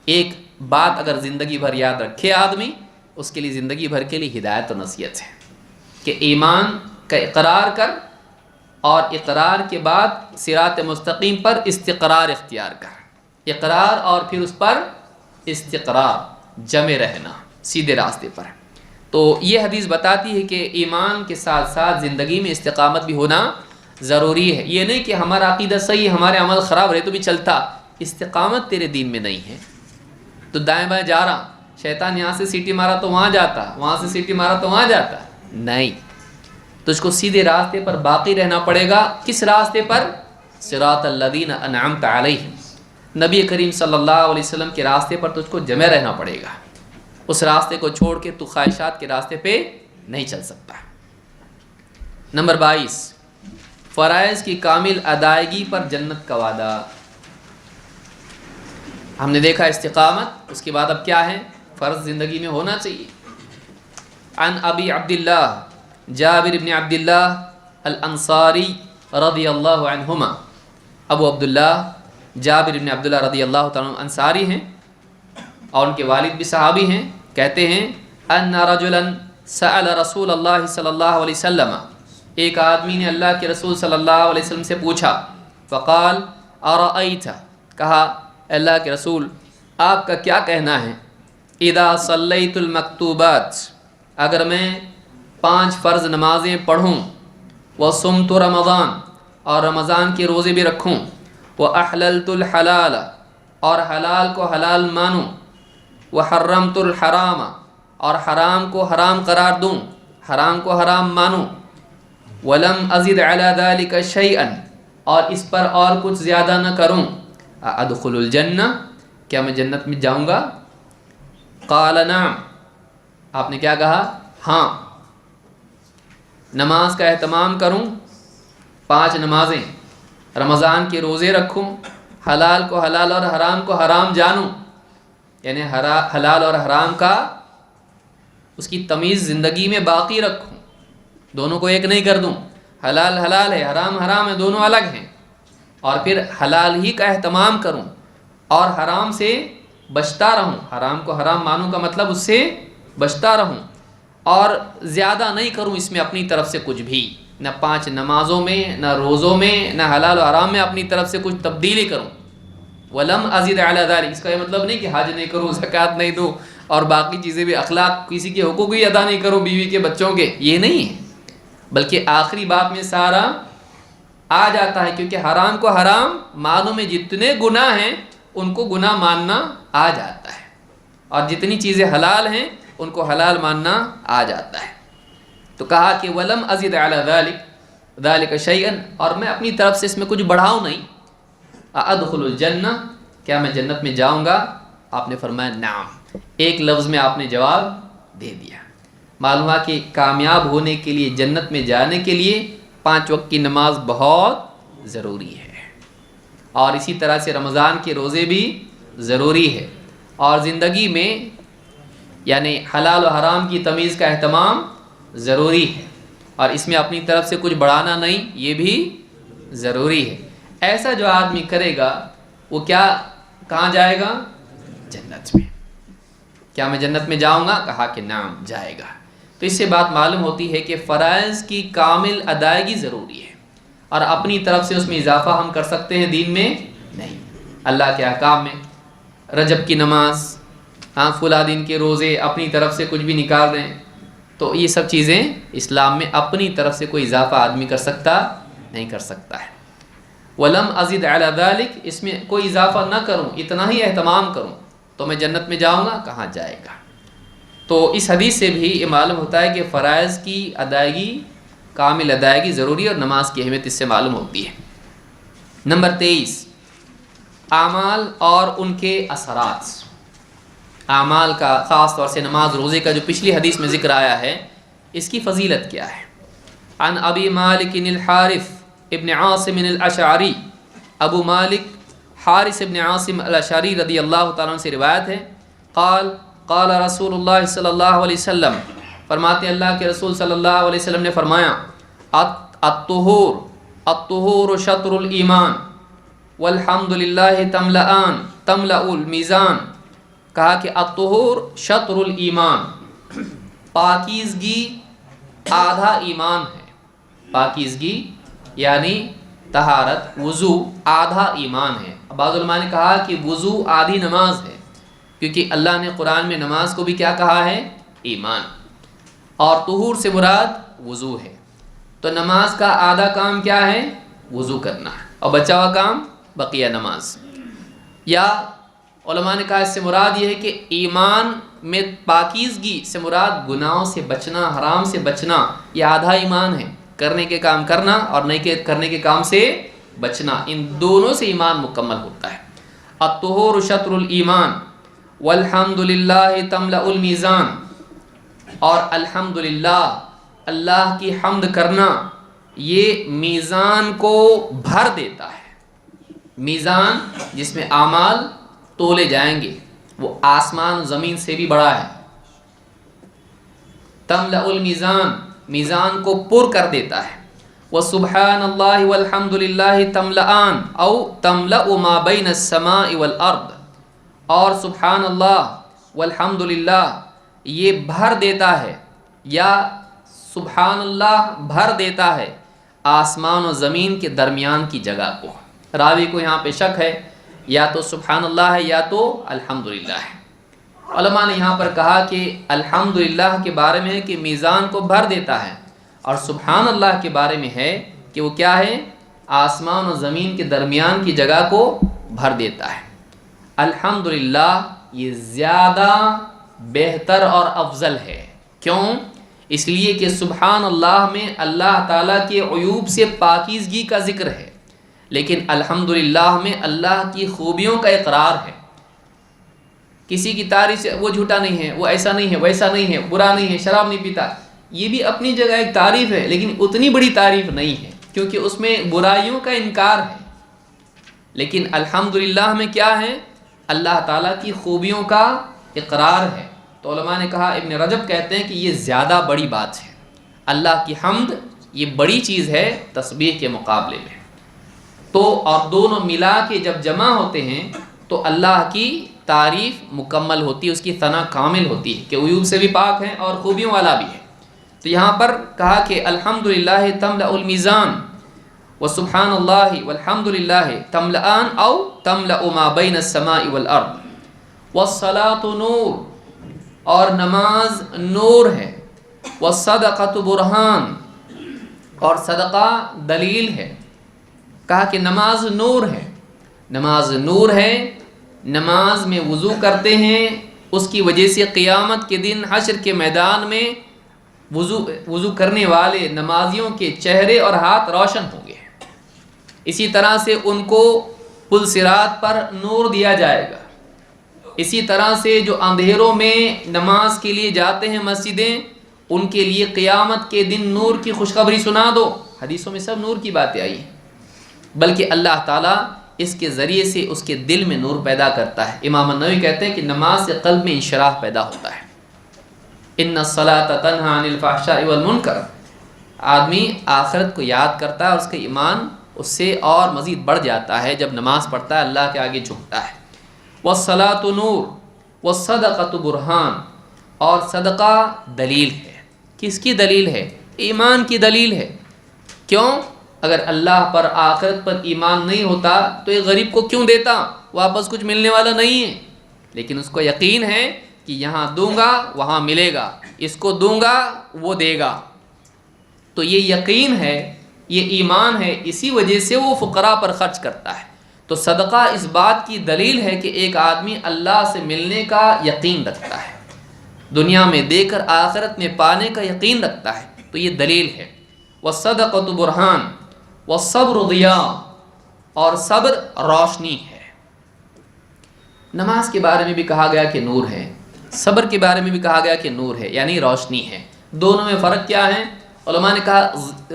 ایک بات اگر زندگی بھر یاد رکھے آدمی، اس کے لیے زندگی بھر کے لیے ہدایت و نصیحت ہے کہ ایمان کا اقرار کر، اور اقرار کے بعد صراط مستقیم پر استقرار اختیار کر، اقرار اور پھر اس پر استقرار، جمے رہنا سیدھے راستے پر۔ تو یہ حدیث بتاتی ہے کہ ایمان کے ساتھ ساتھ زندگی میں استقامت بھی ہونا ضروری ہے۔ یہ نہیں کہ ہمارا عقیدہ صحیح، ہمارے عمل خراب رہے تو بھی چلتا، استقامت تیرے دین میں نہیں ہے تو دائیں بائیں جا رہا، شیطان یہاں سے سیٹی مارا تو وہاں جاتا، وہاں سے سیٹی مارا تو وہاں جاتا، نہیں، تجھ کو سیدھے راستے پر باقی رہنا پڑے گا۔ کس راستے پر؟ صراط الذین انعمت علیہم، نبی کریم صلی اللہ علیہ وسلم کے راستے پر تجھ کو جمع رہنا پڑے گا۔ اس راستے کو چھوڑ کے تو خواہشات کے راستے پہ نہیں چل سکتا۔ نمبر 22، فرائض کی کامل ادائیگی پر جنت کا وعدہ۔ ہم نے دیکھا استقامت، اس کے بعد اب کیا ہے؟ فرض زندگی میں ہونا چاہیے۔ عن ابی عبداللہ جابر بن عبداللہ الانصاری رضی اللہ عنہما، ابو عبداللہ جابر بن عبداللہ رضی اللہ تعالیٰ عنہ انصاری ہیں اور ان کے والد بھی صحابی ہیں، کہتے ہیں ان رجلا سأل رسول اللہ صلی اللہ علیہ وسلم، ایک آدمی نے اللہ کے رسول صلی اللہ علیہ وسلم سے پوچھا، فقال ارأیت، کہا اللہ کے رسول آپ کا کیا کہنا ہے، اذا صلیت المکتوبات، اگر میں 5 فرض نمازیں پڑھوں، وصمت رمضان، اور رمضان کے روزے بھی رکھوں، وأحللت الحلال، اور حلال کو حلال مانوں، وحرمت الحرام، اور حرام کو حرام قرار دوں، حرام کو حرام مانوں، ولم ازد علی ذلک شیئا، اور اس پر اور کچھ زیادہ نہ کروں، ادخل الجنہ، کیا میں جنت میں جاؤں گا؟ قال نعم، آپ نے کیا کہا؟ ہاں۔ نماز کا اہتمام کروں، 5 نمازیں، رمضان کے روزے رکھوں، حلال کو حلال اور حرام کو حرام جانوں، یعنی حلال اور حرام کا اس کی تمیز زندگی میں باقی رکھوں، دونوں کو ایک نہیں کر دوں، حلال حلال ہے، حرام حرام ہے، دونوں الگ ہیں، اور پھر حلال ہی کا اہتمام کروں اور حرام سے بچتا رہوں، حرام کو حرام مانوں کا مطلب اس سے بچتا رہوں، اور زیادہ نہیں کروں اس میں اپنی طرف سے کچھ بھی، نہ 5 نمازوں میں، نہ روزوں میں، نہ حلال و حرام میں اپنی طرف سے کچھ تبدیلی کروں، ولم ازد علی ذلک، اس کا یہ مطلب نہیں کہ حج نہیں کروں، زکوٰۃ نہیں دوں اور باقی چیزیں بھی، اخلاق، کسی کے حقوق بھی ادا نہیں کروں، بیوی کے بچوں کے، یہ نہیں ہے، بلکہ آخری بات میں سارا آ جاتا ہے، کیونکہ حرام کو حرام معنوں میں جتنے گناہ ہیں ان کو گناہ ماننا آ جاتا ہے، اور جتنی چیزیں حلال ہیں ان کو حلال ماننا آ جاتا ہے۔ تو کہا کہ ولم ازد علی ذلک شیئا، اور میں اپنی طرف سے اس میں کچھ بڑھاؤں نہیں، ادخل الجنہ، کیا میں جنت میں جاؤں گا؟ آپ نے فرمایا نعم، ایک لفظ میں آپ نے جواب دے دیا۔ معلوم ہے کہ کامیاب ہونے کے لیے، جنت میں جانے کے لیے 5 وقت کی نماز بہت ضروری ہے، اور اسی طرح سے رمضان کے روزے بھی ضروری ہے، اور زندگی میں یعنی حلال و حرام کی تمیز کا اہتمام ضروری ہے، اور اس میں اپنی طرف سے کچھ بڑھانا نہیں، یہ بھی ضروری ہے۔ ایسا جو آدمی کرے گا وہ کیا، کہاں جائے گا؟ جنت میں۔ کیا میں جنت میں جاؤں گا؟ کہا کہ نعم، جائے گا۔ تو اس سے بات معلوم ہوتی ہے کہ فرائض کی کامل ادائیگی ضروری ہے، اور اپنی طرف سے اس میں اضافہ ہم کر سکتے ہیں دین میں نہیں۔ اللہ کے احکام میں رجب کی نماز، ہاں فلاں دن کے روزے، اپنی طرف سے کچھ بھی نکال دیں، تو یہ سب چیزیں اسلام میں اپنی طرف سے کوئی اضافہ آدمی کر سکتا نہیں کر سکتا ہے۔ وَلَمْ أَزِدْ عَلَى ذَلِكَ، اس میں کوئی اضافہ نہ کروں، اتنا ہی اہتمام کروں، تو میں جنت میں جاؤں گا، کہاں جائے گا۔ تو اس حدیث سے بھی یہ معلوم ہوتا ہے کہ فرائض کی ادائیگی، کامل ادائیگی ضروری ہے، اور نماز کی اہمیت اس سے معلوم ہوتی ہے۔ نمبر 23، اعمال اور ان کے اثرات۔ اعمال کا خاص طور سے نماز روزے کا جو پچھلی حدیث میں ذکر آیا ہے، اس کی فضیلت کیا ہے؟ عن ابی مالک الحارث ابن عاصم الاشعری، ابو مالک حارث ابن عاصم الاشعری رضی اللہ تعالیٰ عنہ سے روایت ہے، قال قال رسول اللہ صلی اللہ علیہ وسلم، فرماتے ہیں اللہ کے رسول صلی اللہ علیہ وسلم نے فرمایا، الطہور شطر الایمان والحمد للہ تملأ المیزان۔ کہا کہ الطہور شطر الایمان، پاکیزگی آدھا ایمان ہے۔ پاکیزگی یعنی طہارت، وضو آدھا ایمان ہے۔ بعض علماء نے کہا کہ وضو آدھی نماز ہے، کیونکہ اللہ نے قرآن میں نماز کو بھی کیا کہا ہے؟ ایمان، اور طہور سے مراد وضو ہے۔ تو نماز کا آدھا کام کیا ہے؟ وضو کرنا ہے، اور بچا ہوا کام بقیہ نماز۔ یا علماء نے کہا اس سے مراد یہ ہے کہ ایمان میں پاکیزگی سے مراد گناہوں سے بچنا، حرام سے بچنا، یہ آدھا ایمان ہے۔ کرنے کے کام کرنا اور نہیں کرنے کے کام سے بچنا، ان دونوں سے ایمان مکمل ہوتا ہے۔ الطہور شطر الایمان والحمد للہ تملأ المیزان، اور الحمدللہ، اللہ کی حمد کرنا، یہ میزان کو بھر دیتا ہے۔ میزان جس میں اعمال تولے جائیں گے، وہ آسمان و زمین سے بھی بڑا ہے۔ تملأ المیزان، میزان کو پر کر دیتا ہے۔ وسبحان اللہ والحمد للہ تملأان او تملأ ما بین السماء والارض، اور سبحان اللہ والحمد للہ یہ بھر دیتا ہے، یا سبحان اللہ بھر دیتا ہے آسمان و زمین کے درمیان کی جگہ کو۔ راوی کو یہاں پہ شک ہے، یا تو سبحان اللہ ہے یا تو الحمدللہ ہے۔ علماء نے یہاں پر کہا کہ الحمدللہ کے بارے میں ہے کہ میزان کو بھر دیتا ہے، اور سبحان اللہ کے بارے میں ہے کہ وہ کیا ہے؟ آسمان و زمین کے درمیان کی جگہ کو بھر دیتا ہے۔ الحمدللہ یہ زیادہ بہتر اور افضل ہے۔ کیوں؟ اس لیے کہ سبحان اللہ میں اللہ تعالیٰ کے عیوب سے پاکیزگی کا ذکر ہے، لیکن الحمدللہ میں اللہ کی خوبیوں کا اقرار ہے۔ کسی کی تعریف سے وہ جھوٹا نہیں ہے، وہ ایسا نہیں ہے، ویسا نہیں ہے، برا نہیں ہے، شراب نہیں پیتا، یہ بھی اپنی جگہ ایک تعریف ہے، لیکن اتنی بڑی تعریف نہیں ہے، کیونکہ اس میں برائیوں کا انکار ہے۔ لیکن الحمدللہ میں کیا ہے؟ اللہ تعالیٰ کی خوبیوں کا اقرار ہے۔ تو علماء نے کہا، ابن رجب کہتے ہیں کہ یہ زیادہ بڑی بات ہے، اللہ کی حمد یہ بڑی چیز ہے تسبیح کے مقابلے میں۔ تو اور دونوں ملا کے جب جمع ہوتے ہیں تو اللہ کی تعریف مکمل ہوتی ہے، اس کی ثنا کامل ہوتی ہے کہ عیوب سے بھی پاک ہے اور خوبیوں والا بھی ہے۔ تو یہاں پر کہا کہ الحمدللہ تملأ المیزان وسبحان اللہ والحمدللہ تملأان او تملأ ما بین السماء والارض والصلاة نور، اور نماز نور ہے، والصدقۃ برہان، اور صدقہ دلیل ہے۔ کہا کہ نماز نور ہے، نماز نور ہے، نماز میں وضو کرتے ہیں، اس کی وجہ سے قیامت کے دن حشر کے میدان میں وضو کرنے والے نمازیوں کے چہرے اور ہاتھ روشن ہوں گے۔ اسی طرح سے ان کو پل صراط پر نور دیا جائے گا۔ اسی طرح سے جو اندھیروں میں نماز کے لیے جاتے ہیں مسجدیں، ان کے لیے قیامت کے دن نور کی خوشخبری سنا دو۔ حدیثوں میں سب نور کی باتیں آئی ہیں، بلکہ اللہ تعالیٰ اس کے ذریعے سے اس کے دل میں نور پیدا کرتا ہے۔ امام النووی کہتے ہیں کہ نماز سے قلب میں انشراح پیدا ہوتا ہے۔ ان الصلاۃ تنہی عن الفحشاء والمنکر، آدمی آخرت کو یاد کرتا ہے اور اس کا ایمان اس سے اور مزید بڑھ جاتا ہے جب نماز پڑھتا ہے، اللہ کے آگے جھکتا ہے۔ والصلاۃ نور والصدقۃ برہان، اور صدقہ دلیل ہے۔ کس کی دلیل ہے؟ ایمان کی دلیل ہے۔ کیوں؟ اگر اللہ پر آخرت پر ایمان نہیں ہوتا تو ایک غریب کو کیوں دیتا؟ واپس کچھ ملنے والا نہیں ہے، لیکن اس کو یقین ہے کہ یہاں دوں گا وہاں ملے گا، اس کو دوں گا وہ دے گا۔ تو یہ یقین ہے، یہ ایمان ہے، اسی وجہ سے وہ فقراء پر خرچ کرتا ہے۔ تو صدقہ اس بات کی دلیل ہے کہ ایک آدمی اللہ سے ملنے کا یقین رکھتا ہے، دنیا میں دے کر آخرت میں پانے کا یقین رکھتا ہے، تو یہ دلیل ہے۔ وَالصَّدَقَةُ بُرْہان وَالصَّبْرُ ضِیاء، اور صبر روشنی ہے۔ نماز کے بارے میں بھی کہا گیا کہ نور ہے، صبر کے بارے میں بھی کہا گیا کہ نور ہے، یعنی روشنی ہے۔ دونوں میں فرق کیا ہے؟ علماء نے کہا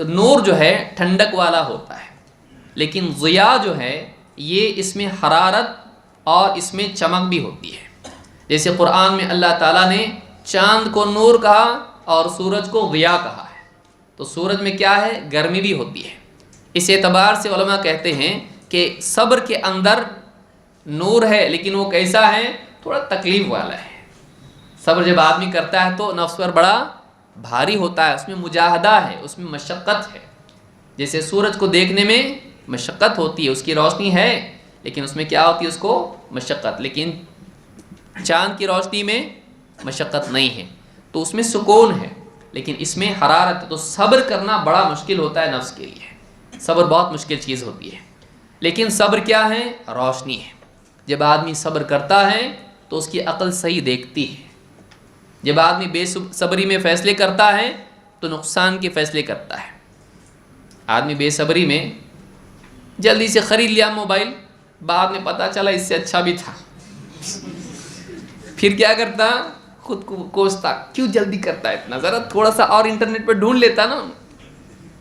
نور جو ہے ٹھنڈک والا ہوتا ہے، لیکن ضیاء جو ہے یہ اس میں حرارت اور اس میں چمک بھی ہوتی ہے۔ جیسے قرآن میں اللہ تعالیٰ نے چاند کو نور کہا اور سورج کو ضیاء کہا ہے، تو سورج میں کیا ہے؟ گرمی بھی ہوتی ہے۔ اس اعتبار سے علماء کہتے ہیں کہ صبر کے اندر نور ہے، لیکن وہ کیسا ہے؟ تھوڑا تکلیف والا ہے۔ صبر جب آدمی کرتا ہے تو نفس پر بڑا بھاری ہوتا ہے، اس میں مجاہدہ ہے، اس میں مشقت ہے۔ جیسے سورج کو دیکھنے میں مشقت ہوتی ہے، اس کی روشنی ہے لیکن اس میں کیا ہوتی ہے؟ اس کو مشقت۔ لیکن چاند کی روشنی میں مشقت نہیں ہے، تو اس میں سکون ہے، لیکن اس میں حرارت ہے۔ تو صبر کرنا بڑا مشکل ہوتا ہے نفس کے لیے، صبر بہت مشکل چیز ہوتی ہے، لیکن صبر کیا ہے؟ روشنی ہے۔ جب آدمی صبر کرتا ہے تو اس کی عقل صحیح دیکھتی ہے۔ جب آدمی بے صبری میں فیصلے کرتا ہے تو نقصان کے فیصلے کرتا ہے۔ آدمی بے صبری میں جلدی سے خرید لیا موبائل، بعد میں پتہ چلا اس سے اچھا بھی تھا، پھر کیا کرتا؟ خود کو کوستا، کیوں جلدی کرتا ہے اتنا، ذرا تھوڑا سا اور انٹرنیٹ پہ ڈھونڈ لیتا نا،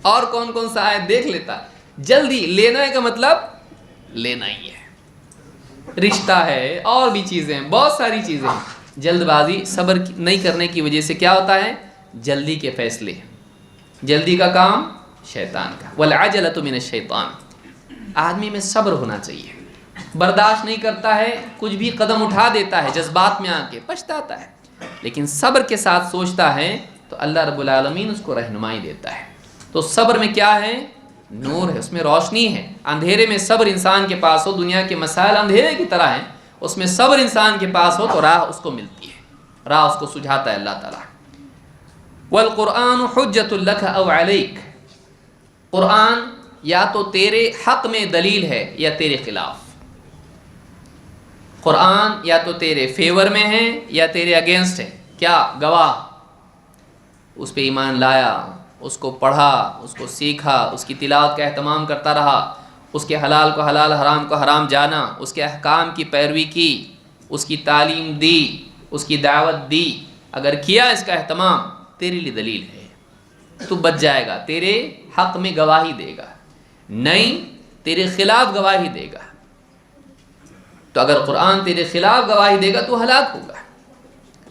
اور کون کون سا ہے دیکھ لیتا۔ جلدی لینا ہے کا مطلب لینا ہی ہے، رشتہ ہے اور بھی چیزیں ہیں، بہت ساری چیزیں ہیں۔ جلد بازی صبر نہیں کرنے کی وجہ سے کیا ہوتا ہے؟ جلدی کے فیصلے، جلدی کا کام شیطان کا، والعجلۃ من الشیطان۔ آدمی میں صبر ہونا چاہیے، برداشت نہیں کرتا ہے، کچھ بھی قدم اٹھا دیتا ہے جذبات میں آ کے، پچھتاتا ہے، لیکن صبر کے ساتھ سوچتا ہے تو اللہ رب العالمین اس کو رہنمائی دیتا ہے۔ تو صبر میں کیا ہے؟ نور ہے، اس میں روشنی ہے۔ اندھیرے میں صبر انسان کے پاس ہو، دنیا کے مسائل اندھیرے کی طرح ہیں، اس میں صبر انسان کے پاس ہو تو راہ اس کو ملتی ہے، راہ اس کو سجھاتا ہے اللہ تعالیٰ۔ والقرآن حجۃ لک او علیک، قرآن یا تو تیرے حق میں دلیل ہے یا تیرے خلاف۔ قرآن یا تو تیرے فیور میں ہے یا تیرے اگینسٹ ہے، کیا گواہ؟ اس پہ ایمان لایا، اس کو پڑھا، اس کو سیکھا، اس کی تلاوت کا اہتمام کرتا رہا، اس کے حلال کو حلال، حرام کو حرام جانا، اس کے احکام کی پیروی کی، اس کی تعلیم دی، اس کی دعوت دی، اگر کیا اس کا اہتمام، تیرے لیے دلیل ہے، تو بچ جائے گا، تیرے حق میں گواہی دے گا، نہیں تیرے خلاف گواہی دے گا۔ تو اگر قرآن تیرے خلاف گواہی دے گا تو ہلاک ہوگا۔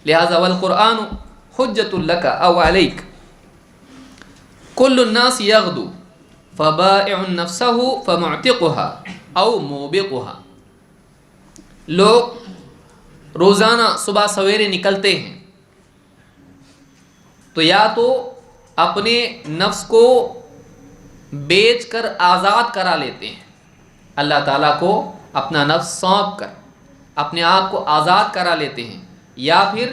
لہذا والقرآن حجۃ لک او علیک، کل الناس یغدو فبائع نفسہ فمعتقها او موبقها، لوگ روزانہ صبح سویرے نکلتے ہیں تو یا تو اپنے نفس کو بیچ کر آزاد کرا لیتے ہیں، اللہ تعالیٰ کو اپنا نفس سونپ کر اپنے آپ کو آزاد کرا لیتے ہیں، یا پھر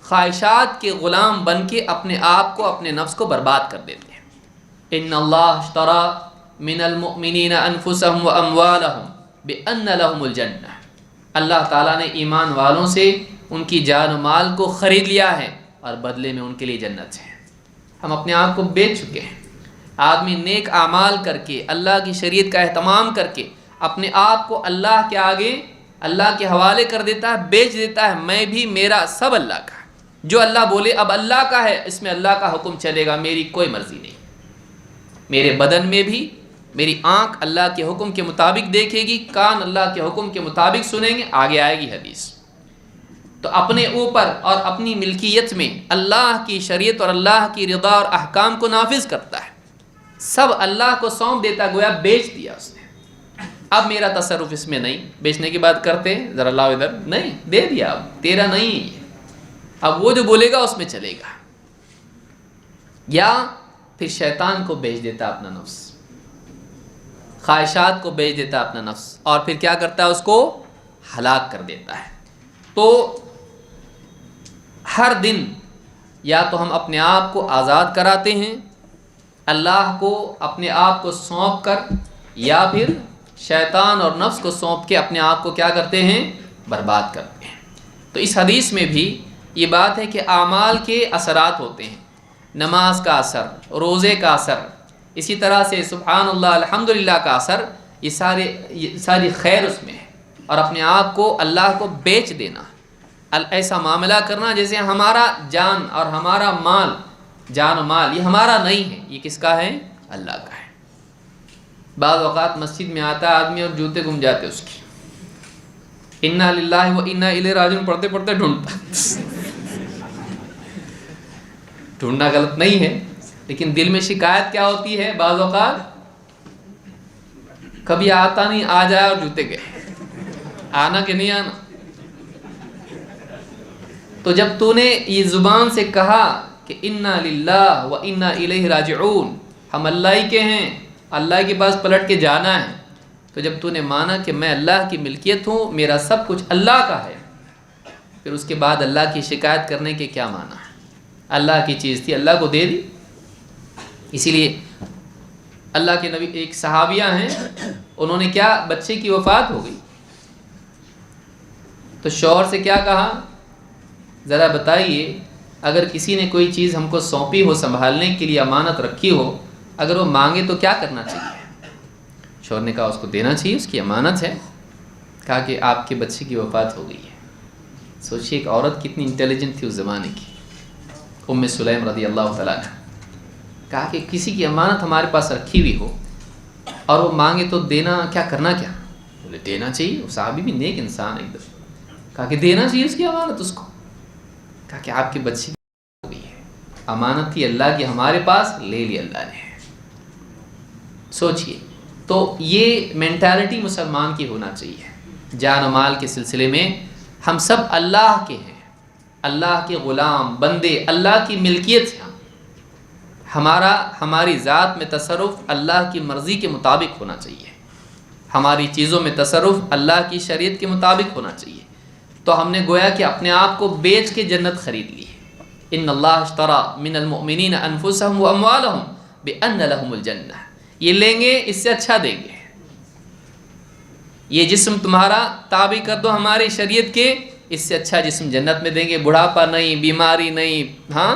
خواہشات کے غلام بن کے اپنے آپ کو، اپنے نفس کو برباد کر دیتے ہیں۔ ان اللہ اشترى من المؤمنین انفسهم واموالهم بان لهم الجنہ، اللہ تعالیٰ نے ایمان والوں سے ان کی جان و مال کو خرید لیا ہے اور بدلے میں ان کے لیے جنت ہے۔ ہم اپنے آپ کو بیچ چکے ہیں۔ آدمی نیک اعمال کر کے، اللہ کی شریعت کا اہتمام کر کے اپنے آپ کو اللہ کے آگے، اللہ کے حوالے کر دیتا ہے، بیچ دیتا ہے، میں بھی، میرا سب اللہ کا، جو اللہ بولے اب اللہ کا ہے، اس میں اللہ کا حکم چلے گا، میری کوئی مرضی نہیں۔ میرے بدن میں بھی میری آنکھ اللہ کے حکم کے مطابق دیکھے گی، کان اللہ کے حکم کے مطابق سنیں گے، آگے آئے گی حدیث۔ تو اپنے اوپر اور اپنی ملکیت میں اللہ کی شریعت اور اللہ کی رضا اور احکام کو نافذ کرتا ہے، سب اللہ کو سونپ دیتا، گویا بیچ دیا اس نے، اب میرا تصرف اس میں نہیں۔ بیچنے کی بات کرتے ہیں، ذرا لاؤ ادھر، نہیں، دے دیا، اب تیرا نہیں ہے، اب وہ جو بولے گا اس میں چلے گا۔ یا پھر شیطان کو بیچ دیتا اپنا نفس، خواہشات کو بیچ دیتا اپنا نفس، اور پھر کیا کرتا ہے؟ اس کو ہلاک کر دیتا ہے۔ تو ہر دن یا تو ہم اپنے آپ کو آزاد کراتے ہیں اللہ کو اپنے آپ کو سونپ کر، یا پھر شیطان اور نفس کو سونپ کے اپنے آپ کو کیا کرتے ہیں؟ برباد کرتے ہیں۔ تو اس حدیث میں بھی یہ بات ہے کہ اعمال کے اثرات ہوتے ہیں، نماز کا اثر، روزے کا اثر، اسی طرح سے سبحان اللہ الحمدللہ کا اثر، یہ ساری خیر اس میں ہے۔ اور اپنے آپ کو اللہ کو بیچ دینا، ایسا معاملہ کرنا جیسے ہمارا جان اور ہمارا مال، جان و مال یہ ہمارا نہیں ہے، یہ کس کا ہے؟ اللہ کا ہے۔ بعض اوقات مسجد میں آتا ہے آدمی اور جوتے گم جاتے اس کی، انا للہ و انا الیہ راجعون پڑھتے پڑھتے ڈھونڈنا غلط نہیں ہے، لیکن دل میں شکایت کیا ہوتی ہے؟ بعض اوقات کبھی آتا نہیں، آ جائے اور جوتے گئے، آنا کہ نہیں آنا۔ تو جب تو نے یہ زبان سے کہا کہ انا للہ و انا الیہ راجعون، ہم اللہ ہی کے ہیں، اللہ کے پاس پلٹ کے جانا ہے، تو جب تو نے مانا کہ میں اللہ کی ملکیت ہوں، میرا سب کچھ اللہ کا ہے، پھر اس کے بعد اللہ کی شکایت کرنے کے کیا معنی ہے؟ اللہ کی چیز تھی، اللہ کو دے دی۔ اسی لیے اللہ کے نبی ایک صحابیہ ہیں، انہوں نے کیا، بچے کی وفات ہو گئی تو شوہر سے کیا کہا؟ ذرا بتائیے اگر کسی نے کوئی چیز ہم کو سونپی ہو، سنبھالنے کے لیے امانت رکھی ہو، اگر وہ مانگے تو کیا کرنا چاہیے؟ شوہر نے کہا اس کو دینا چاہیے، اس کی امانت ہے۔ کہا کہ آپ کے بچے کی وفات ہو گئی ہے۔ سوچیے ایک عورت کتنی انٹیلیجنٹ تھی اس زمانے کی، ام سلیم رضی اللہ تعالیٰ عنہ۔ کہا کہ کسی کی امانت ہمارے پاس رکھی ہوئی ہو اور وہ مانگے تو دینا، کیا کرنا کیا؟ بولے دینا چاہیے، وہ صحابی بھی نیک انسان ایک دم۔ کہا کہ دینا چاہیے اس کی امانت اس کو۔ کہا کہ آپ کے بچے ہو گئی ہے، امانت تھی اللہ کی ہمارے پاس، لے لی اللہ نے۔ سوچئے، تو یہ مینٹالٹی مسلمان کی ہونا چاہیے۔ جان و مال کے سلسلے میں ہم سب اللہ کے ہیں، اللہ کے غلام بندے، اللہ کی ملکیت ہے۔ ہماری ذات میں تصرف اللہ کی مرضی کے مطابق ہونا چاہیے، ہماری چیزوں میں تصرف اللہ کی شریعت کے مطابق ہونا چاہیے۔ تو ہم نے گویا کہ اپنے آپ کو بیچ کے جنت خرید لی ہے۔ ان اللہ اشترى من المؤمنین انفسهم واموالهم بان لهم الجنہ، یہ لیں گے اس سے اچھا دیں گے۔ یہ جسم تمہارا تابع کر دو ہماری شریعت کے، اس سے اچھا جسم جنت میں دیں گے، بڑھاپا نہیں، بیماری نہیں، ہاں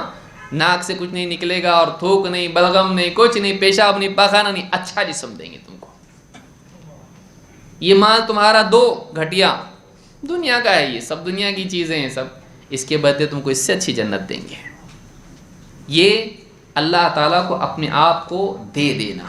ناک سے کچھ نہیں نکلے گا اور تھوک نہیں، بلغم نہیں، کچھ نہیں، پیشاب نہیں، پاخانہ نہیں، اچھا جسم دیں گے تم کو۔ یہ مال تمہارا دو گھٹیا دنیا کا ہے، یہ سب دنیا کی چیزیں ہیں سب، اس کے بدلے تم کو اس سے اچھی جنت دیں گے۔ یہ اللہ تعالیٰ کو اپنے آپ کو دے دینا۔